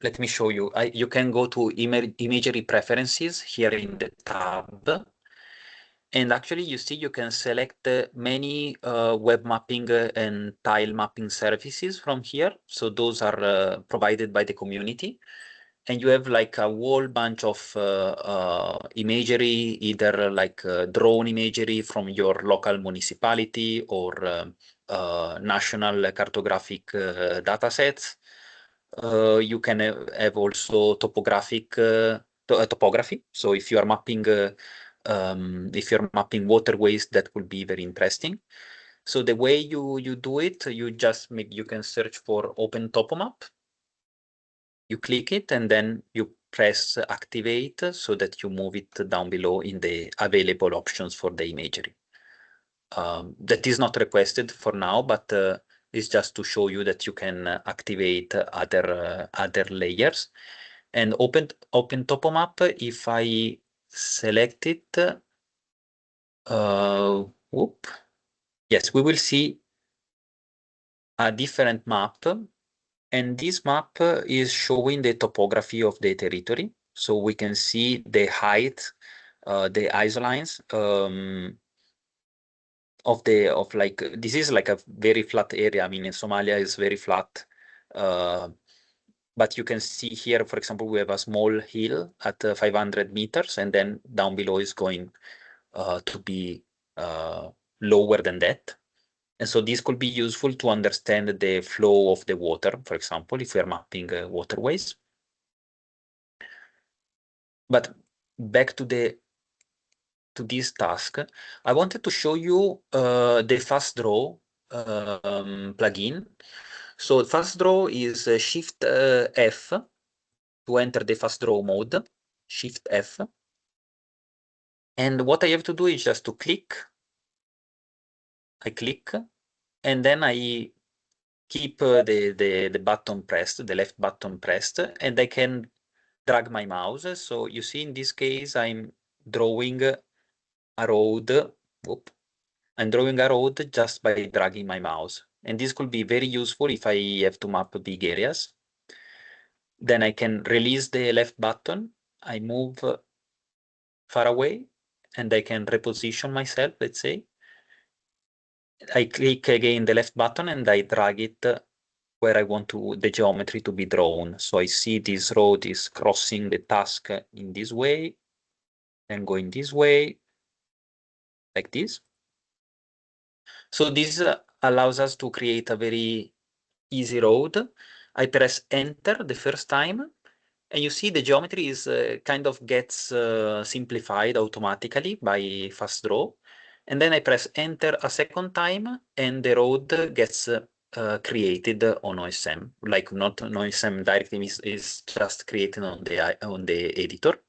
let me show you. You can go to imagery preferences here in the tab. And actually, you see, you can select many web mapping and tile mapping services from here. So those are provided by the community. And you have like a whole bunch of imagery, either like drone imagery from your local municipality or national cartographic data sets. You can have also topography. So if you are mapping waterways, that will be very interesting. So the way you do it, you can search for Open Topomap. You click it and then you press activate so that you move it down below in the available options for the imagery. That is not requested for now, but it's just to show you that you can activate other layers. And open Topomap, if I select it, yes, we will see a different map. And this map is showing the topography of the territory. So we can see the height, the isolines of like, this is like a very flat area. I mean, in Somalia is very flat. But you can see here, for example, we have a small hill at 500 meters, and then down below is going to be lower than that. And so this could be useful to understand the flow of the water, for example, if we are mapping waterways. But back to this task, I wanted to show you the fast draw plugin. So fast draw is Shift F to enter the fast draw mode, Shift F. And what I have to do is just to click. I click, and then I keep the button pressed, the left button pressed, and I can drag my mouse. So you see, in this case, I'm drawing a road. Whoop. I'm drawing a road just by dragging my mouse. And this could be very useful if I have to map big areas. Then I can release the left button. I move far away, and I can reposition myself, let's say. I click again the left button and I drag it where I want the geometry to be drawn. So I see this road is crossing the task in this way and going this way, like this. So this allows us to create a very easy road. I press enter the first time, and you see the geometry is kind of gets simplified automatically by fast draw. And then I press enter a second time, and the road gets created on OSM, like not on OSM directly, is just created on the editor.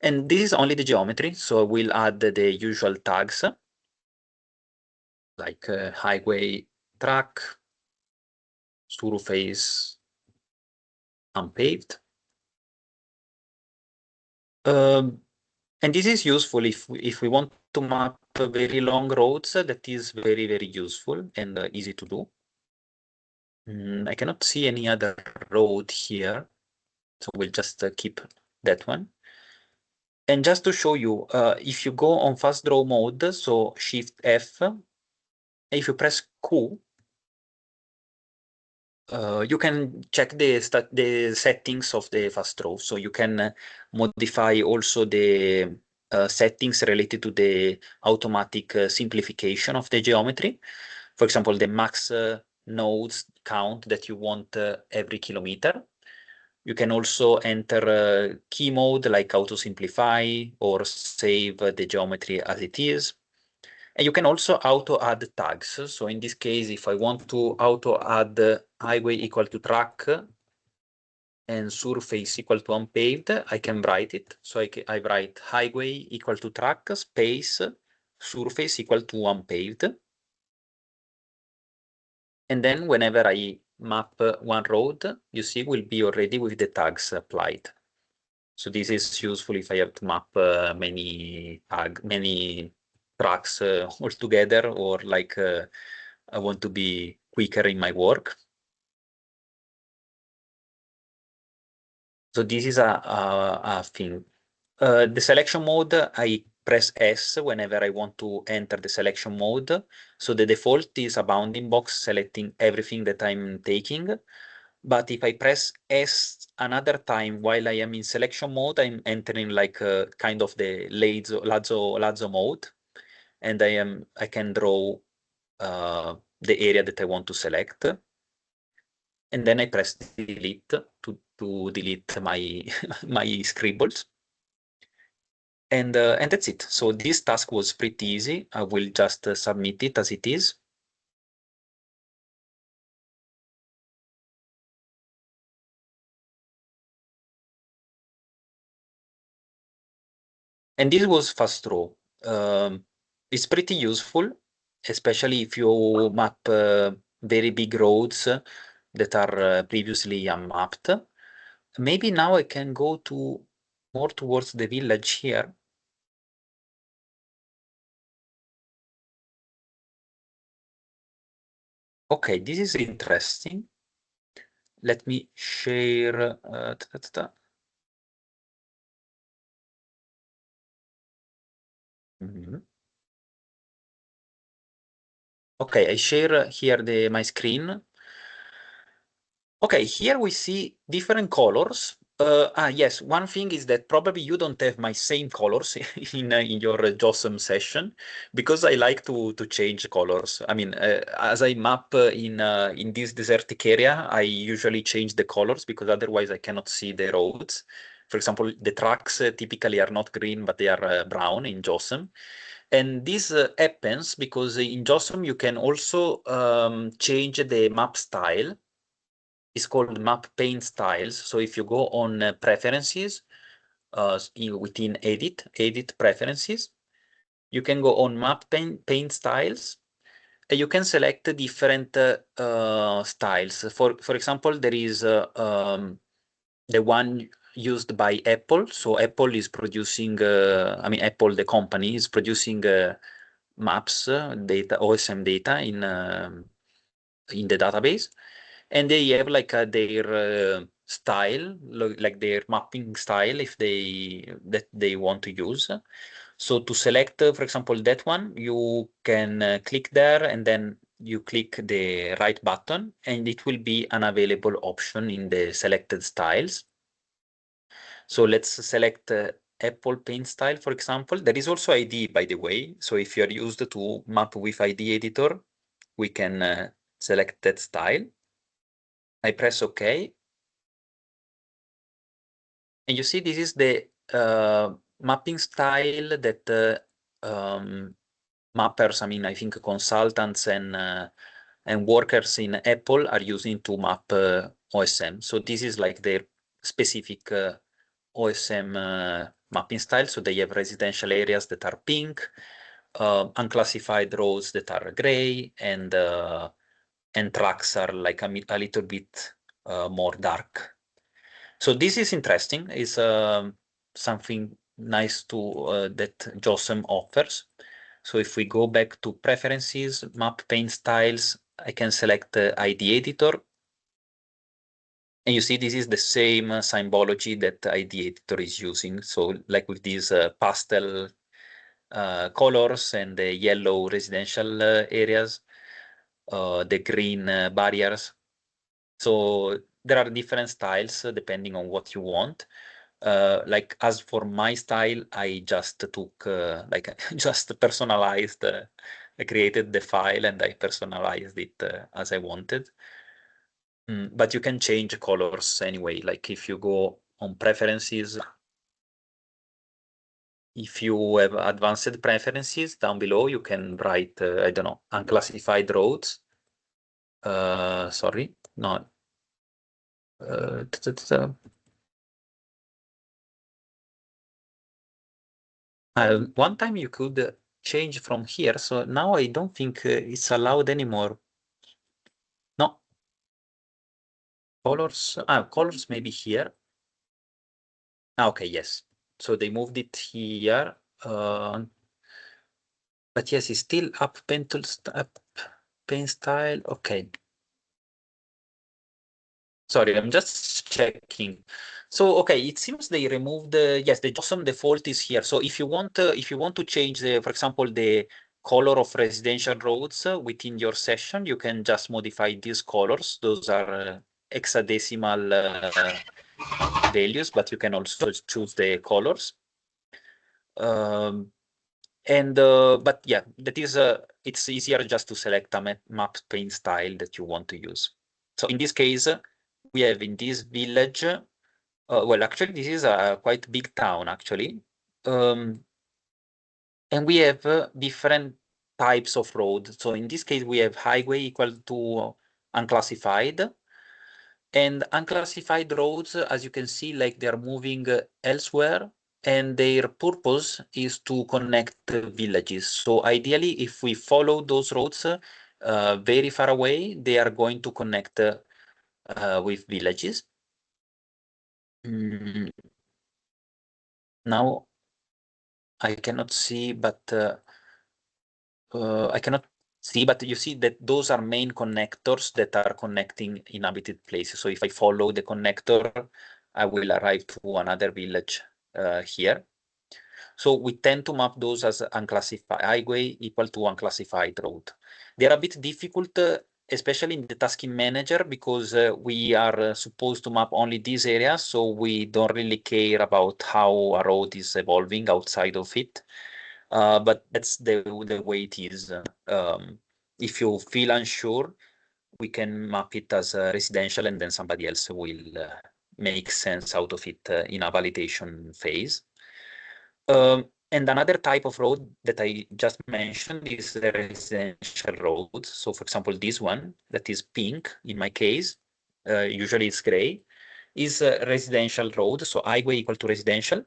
And this is only the geometry, so we'll add the usual tags like highway, track, surface, unpaved. And this is useful if we want to map very long roads. That is very, very useful and easy to do. I cannot see any other road here, so we'll just keep that one. And just to show you, if you go on fast draw mode, so Shift F, if you press Q, you can check the settings of the fast draw. So you can modify also the settings related to the automatic simplification of the geometry. For example, the max nodes count that you want every kilometer. You can also enter key mode like auto simplify or save the geometry as it is. And you can also auto add tags. So in this case, if I want to auto add highway equal to track and surface equal to unpaved, I can write it. So I write highway equal to track space surface equal to unpaved. And then whenever I map one road, you see will be already with the tags applied. So this is useful if I have to map many tracks all together, or like I want to be quicker in my work. So this is a thing. The selection mode, I press S whenever I want to enter the selection mode. So the default is a bounding box selecting everything that I'm taking. But if I press S another time while I am in selection mode, I'm entering like a kind of the Lazzo mode, and I can draw the area that I want to select. And then I press delete to delete my my scribbles. And that's it. So this task was pretty easy. I will just submit it as it is. And this was fast draw. It's pretty useful, especially if you map very big roads that are previously unmapped. Maybe now I can go to more towards the village here. Okay, this is interesting. Let me share. Mhm. Okay, I share here my screen. Okay, here we see different colors. Yes, one thing is that probably you don't have my same colors in your JOSM session, because I like to change colors. I mean, as I map in this desertic area, I usually change the colors because otherwise I cannot see the roads. For example, the tracks typically are not green, but they are brown in JOSM. And this happens because in JOSM you can also change the map style. It's called map paint styles. So if you go on preferences within edit preferences, you can go on map paint styles, and you can select different styles. For example, there is the one used by Apple. So Apple is producing, I mean, Apple, the company, is producing maps data, OSM data in the database, and they have like their style, like their mapping style, if they want to use. So to select, for example, that one, you can click there, and then you click the right button, and it will be an available option in the selected styles. So let's select Apple Paint style, for example. There is also ID, by the way. So if you are used to map with ID editor, we can select that style. I press OK. And you see, this is the mapping style that mappers, I mean, I think consultants and workers in Apple are using to map OSM. So this is like their specific OSM mapping style. So they have residential areas that are pink, unclassified roads that are gray, and tracks are like a little bit more dark. So this is interesting. It's something nice to that JOSM offers. So if we go back to preferences, map paint styles, I can select the ID editor. And you see, this is the same symbology that ID editor is using. So like with these pastel colors and the yellow residential areas, the green barriers. So there are different styles depending on what you want. Like as for my style, I just took like just personalized. I created the file and I personalized it as I wanted. But you can change colors anyway. Like if you go on preferences, if you have advanced preferences down below, you can write, I don't know, unclassified roads. Sorry, no. One time you could change from here, so now I don't think it's allowed anymore. No. Colors, colors maybe here. Okay, yes. So they moved it here. But yes, it's still up paint style. Okay. Sorry, I'm just checking. So okay, it seems they removed yes, the JOSM default is here. So if you want to change for example, the color of residential roads within your session, you can just modify these colors. Those are hexadecimal values, but you can also choose the colors. But yeah, that is it's easier just to select a map paint style that you want to use. So in this case, we have in this village, well, actually, this is a quite big town, actually. And we have different types of roads. So in this case, we have highway equal to unclassified. And unclassified roads, as you can see, like they're moving elsewhere, and their purpose is to connect villages. So ideally, if we follow those roads very far away, they are going to connect with villages. Now I cannot see, but I cannot see, but you see that those are main connectors that are connecting inhabited places. So if I follow the connector, I will arrive to another village here. So we tend to map those as unclassified highway equal to unclassified road. They're a bit difficult, especially in the tasking manager, because we are supposed to map only these areas. So we don't really care about how a road is evolving outside of it. But that's the way it is. If you feel unsure, we can map it as residential, and then somebody else will make sense out of it in a validation phase. And another type of road that I just mentioned is the residential roads. So for example, this one that is pink in my case, usually it's gray, is a residential road. So highway equal to residential.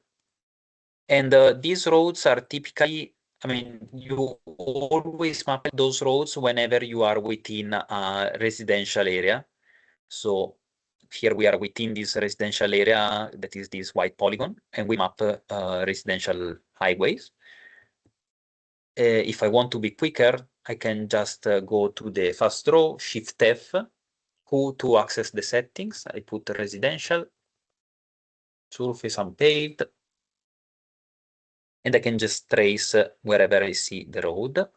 And these roads are typically, I mean, you always map those roads whenever you are within a residential area. So here we are within this residential area that is this white polygon, and we map residential highways. If I want to be quicker, I can just go to the fast draw, Shift F, to access the settings. I put residential, surface unpaved, and I can just trace wherever I see the road.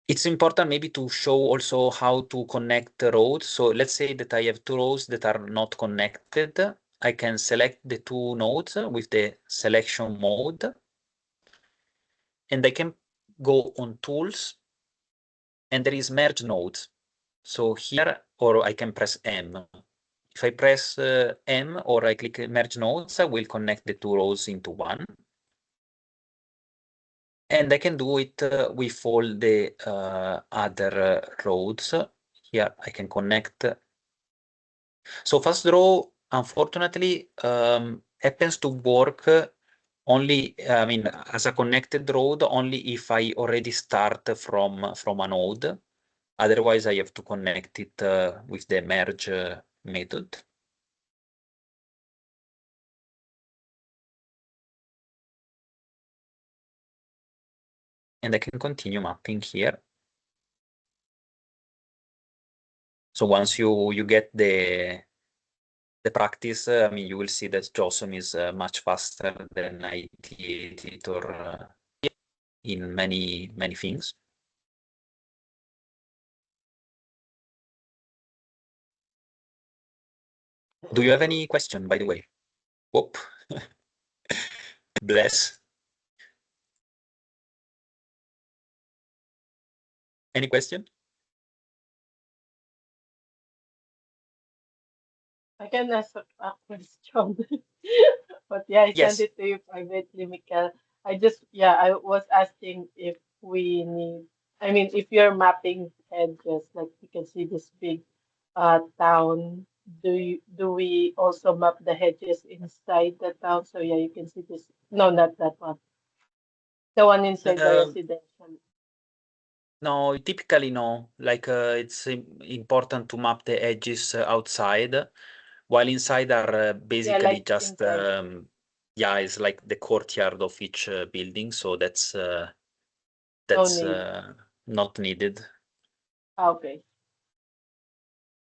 It's important maybe to show also how to connect the roads. So let's say that I have two roads that are not connected. I can select the two nodes with the selection mode. and I can go on tools, and there is merge nodes. So here, or I can press M. If I press M or I click merge nodes, I will connect the two rows into one. And I can do it with all the other roads. Here I can connect. So fast draw, unfortunately, happens to work only, I mean, as a connected road, only if I already start from a node. Otherwise, I have to connect it with the merge method. And I can continue mapping here. So once you get the practice, I mean, you will see that JOSM is much faster than IT editor in many things. Do you have any question, by the way? Whoop. Bless. Any question? I can ask a question. But yeah, I sent Yes. it to you privately, Mikel. I was asking if we need, I mean, if you're mapping hedges, like you can see this big town, do we also map the hedges inside the town? So yeah, you can see this. No, not that one. The one inside the residential. No, typically no. Like it's important to map the edges outside, while inside are Yeah, basically like just inside. yeah, it's like the courtyard of each building. So that's No need. not needed. Okay.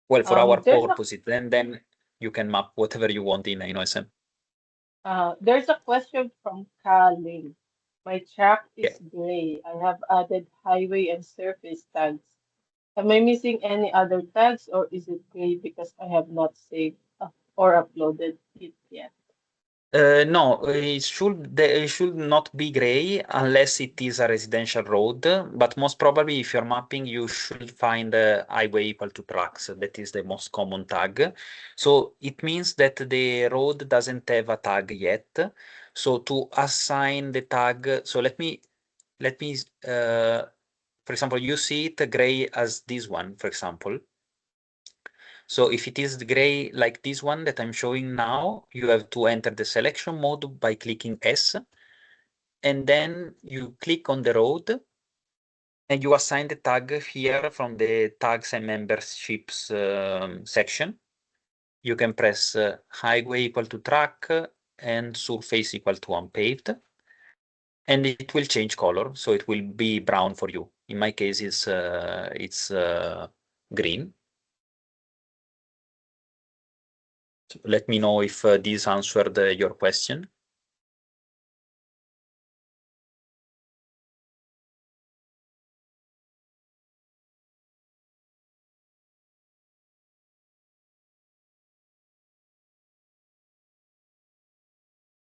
Well, for our There's a purposes, then you can map whatever you want in OSM. There's a question from Kali. My track Yeah. is gray. I have added highway and surface tags. Am I missing any other tags or is it gray because I have not saved or uploaded it yet? No, it should not be gray unless it is a residential road. But most probably, if you're mapping, you should find a highway equal to tracks. That is the most common tag. So it means that the road doesn't have a tag yet. So to assign the tag, so let me for example, you see it gray as this one, for example. So if it is gray like this one that I'm showing now, you have to enter the selection mode by clicking S, and then you click on the road and you assign the tag here from the tags and memberships section. You can press highway equal to track and surface equal to unpaved, and it will change color. So it will be brown for you. In my case, it's green. Let me know if this answered your question.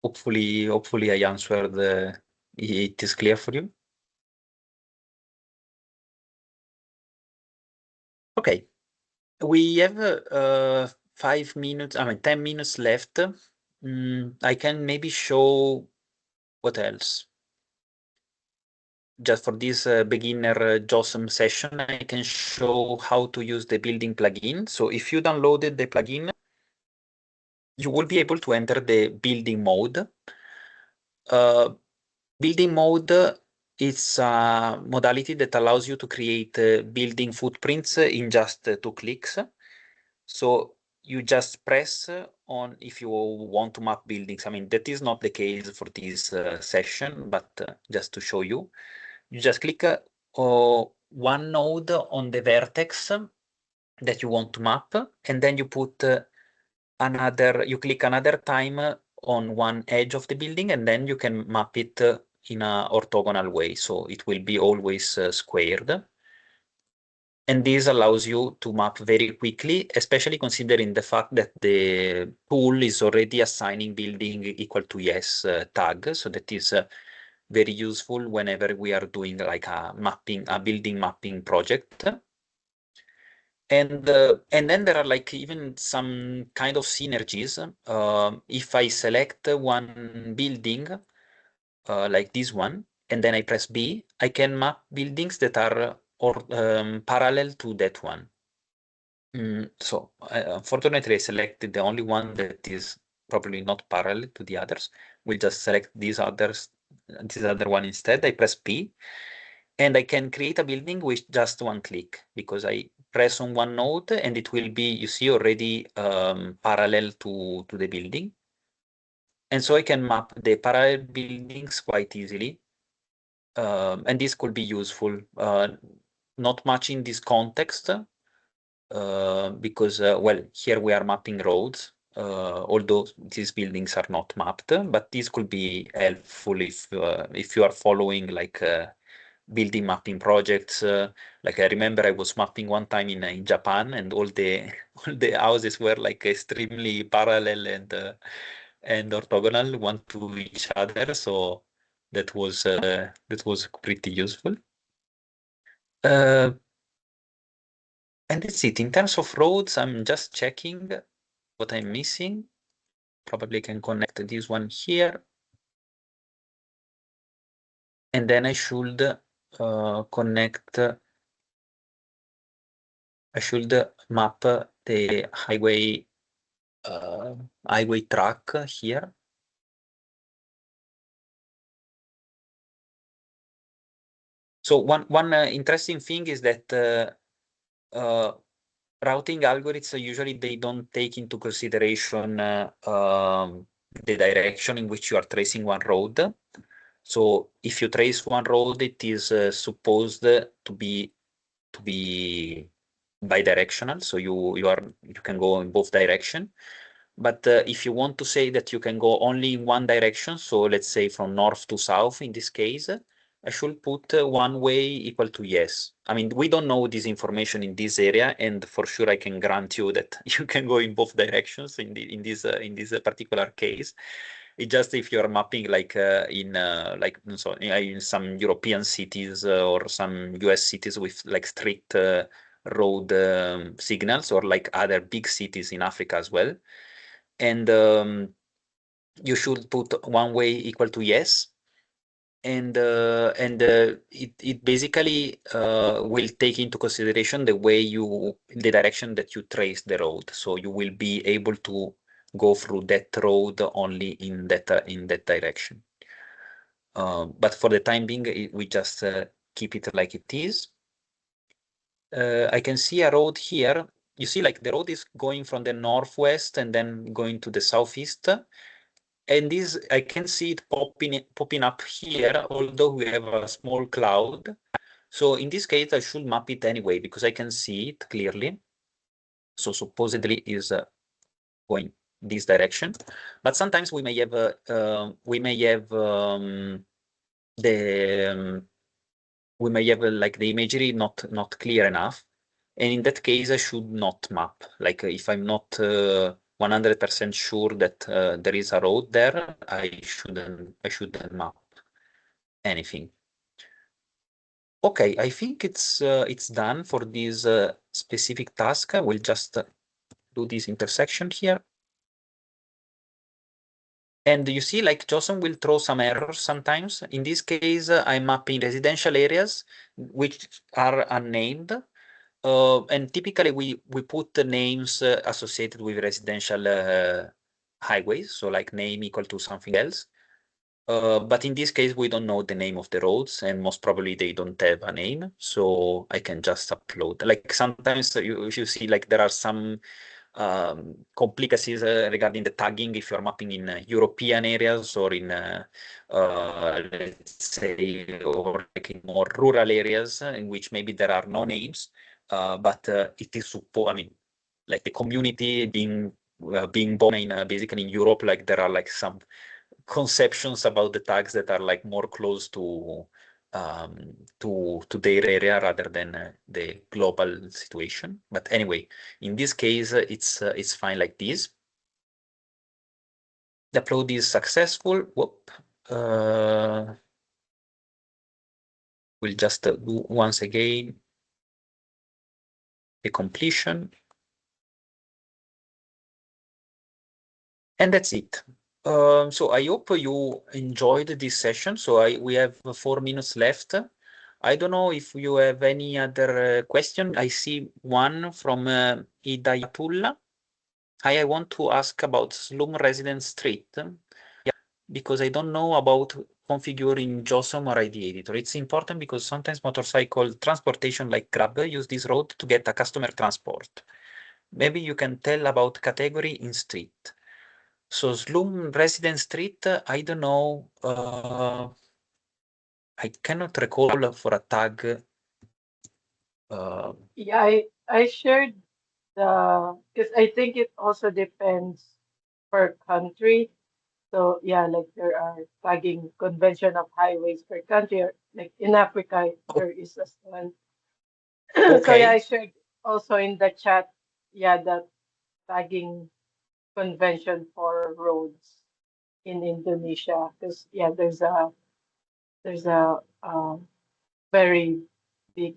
Hopefully I answered. It is clear for you. Okay, we have 5 minutes. I mean 10 minutes left. I can maybe show what else. Just for this beginner JOSM session, I can show how to use the building plugin. So if you downloaded the plugin, you will be able to enter the building mode. Building mode is a modality that allows you to create building footprints in just 2 clicks. So you just press on if you want to map buildings. I mean, that is not the case for this session, but just to show you, you just click one node on the vertex that you want to map, and then you put you click another time on one edge of the building, and then you can map it in a orthogonal way. So it will be always squared. And this allows you to map very quickly, especially considering the fact that the tool is already assigning building equal to yes tag. So that is very useful whenever we are doing like a building mapping project. And then there are like even some kind of synergies. If I select one building like this one, and then I press B, I can map buildings that are parallel to that one. So unfortunately, I selected the only one that is probably not parallel to the others. We'll just select this other one instead. I press P, and I can create a building with just one click because I press on one node and it will be, you see, already parallel to the building. And so I can map the parallel buildings quite easily. And this could be useful, not much in this context, because, well, here we are mapping roads, although these buildings are not mapped, but this could be helpful if you are following like building mapping projects. Like I remember I was mapping one time in Japan, and all the all the houses were like extremely parallel and orthogonal one to each other. So that was pretty useful. And that's it. In terms of roads, I'm just checking what I'm missing. Probably can connect this one here. And then I should connect, I should map the highway track here. So one interesting thing is that routing algorithms usually they don't take into consideration the direction in which you are tracing one road. So if you trace one road, it is supposed to be bidirectional. So you can go in both direction. But if you want to say that you can go only in one direction, so let's say from north to south in this case, I should put one way equal to yes. I mean, we don't know this information in this area, and for sure I can grant you that you can go in both directions in this particular case. It's just if you're mapping like in some European cities or some US cities with like strict road signals, or like other big cities in Africa as well. And you should put one way equal to yes. And it basically will take into consideration the direction that you trace the road. So you will be able to go through that road only in that direction. But for the time being, we just keep it like it is. I can see a road here. You see, like the road is going from the northwest and then going to the southeast. And this, I can see it popping up here, although we have a small cloud. So in this case, I should map it anyway because I can see it clearly. So supposedly is going this direction, but sometimes we may have the like the imagery not clear enough, and in that case I should not map. Like if I'm not 100% sure that there is a road there, I shouldn't map anything. Okay, I think it's done for this specific task. We'll just do this intersection here. And you see, like JOSM will throw some errors sometimes. In this case, I'm mapping residential areas which are unnamed. And typically we put the names associated with residential highways, so like name equal to something else. But in this case, we don't know the name of the roads, and most probably they don't have a name, so I can just upload. Like sometimes you see like there are some complicacies regarding the tagging if you're mapping in European areas or in, let's say, or like in more rural areas in which maybe there are no names, but it is supposed, I mean, like the community being born in basically in Europe, like there are like some conceptions about the tags that are like more close to their area rather than the global situation. But anyway, in this case, it's fine like this. The upload is successful. Whoop. We'll just do once again the completion. And that's it. So I hope you enjoyed this session. So we have 4 minutes left. I don't know if you have any other question. I see one from Hidayatullah. I want to ask about Slum Residence Street because I don't know about configuring JOSM or ID editor. It's important because sometimes motorcycle transportation like Grab use this road to get a customer transport. Maybe you can tell about category in street. So Slum Residence Street, I don't know. I cannot recall for a tag. Yeah, I shared the because I think it also depends per country. So yeah, like there are tagging convention of highways per country. Or like in Africa, there is as one. So yeah, Okay. I shared also in the chat. Yeah, the tagging convention for roads in Indonesia. Because yeah, there's a very big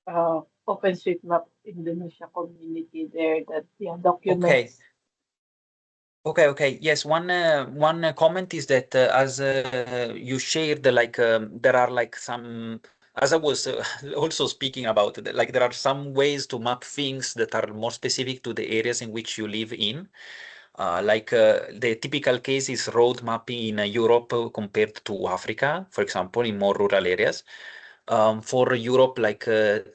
OpenStreetMap Indonesia community there that yeah Okay. documents. Okay. Yes, one comment is that as you shared, like there are like some, as I was also speaking about, like there are some ways to map things that are more specific to the areas in which you live in. Like the typical case is road mapping in Europe compared to Africa, for example, in more rural areas. For Europe, like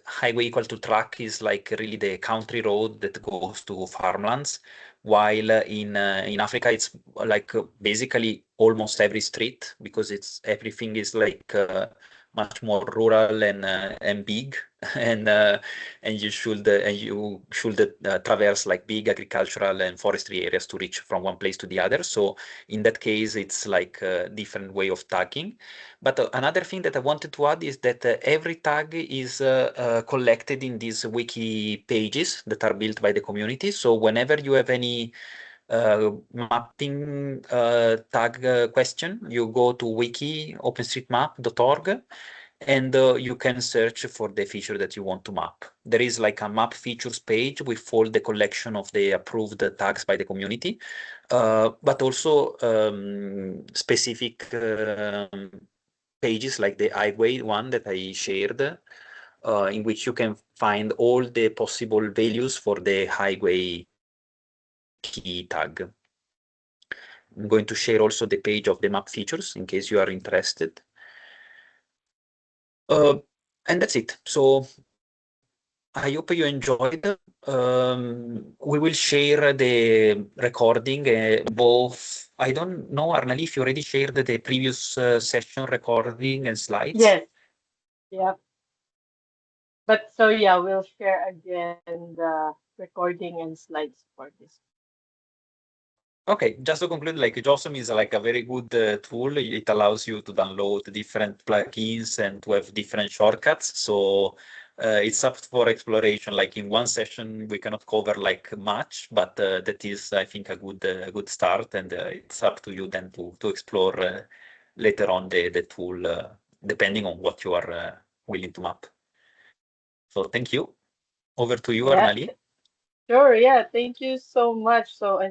highway equal to track is like really the country road that goes to farmlands, while in Africa it's like basically almost every street because it's everything is like much more rural and big and you should traverse like big agricultural and forestry areas to reach from one place to the other. So in that case, it's like a different way of tagging. But another thing that I wanted to add is that every tag is collected in these wiki pages that are built by the community. So whenever you have any mapping tag question, you go to wiki openstreetmap.org and you can search for the feature that you want to map. There is like a map features page with all the collection of the approved tags by the community, but also specific pages like the highway one that I shared, in which you can find all the possible values for the highway key tag. I'm going to share also the page of the map features in case you are interested. And that's it. So I hope you enjoyed. We will share the recording, both. I don't know, Arnali, if you already shared the previous session recording and slides. Yes, yeah. But so yeah, we'll share again the recording and slides for this. Okay, just to conclude, like JOSM is like a very good tool. It allows you to download different plugins and to have different shortcuts. So it's up for exploration. Like in one session, we cannot cover like much, but that is, I think, a good start. And it's up to you then to explore later on the tool, depending on what you are willing to map. So thank you. Over to you, Yeah, Arnali. sure. Yeah, thank you so much. So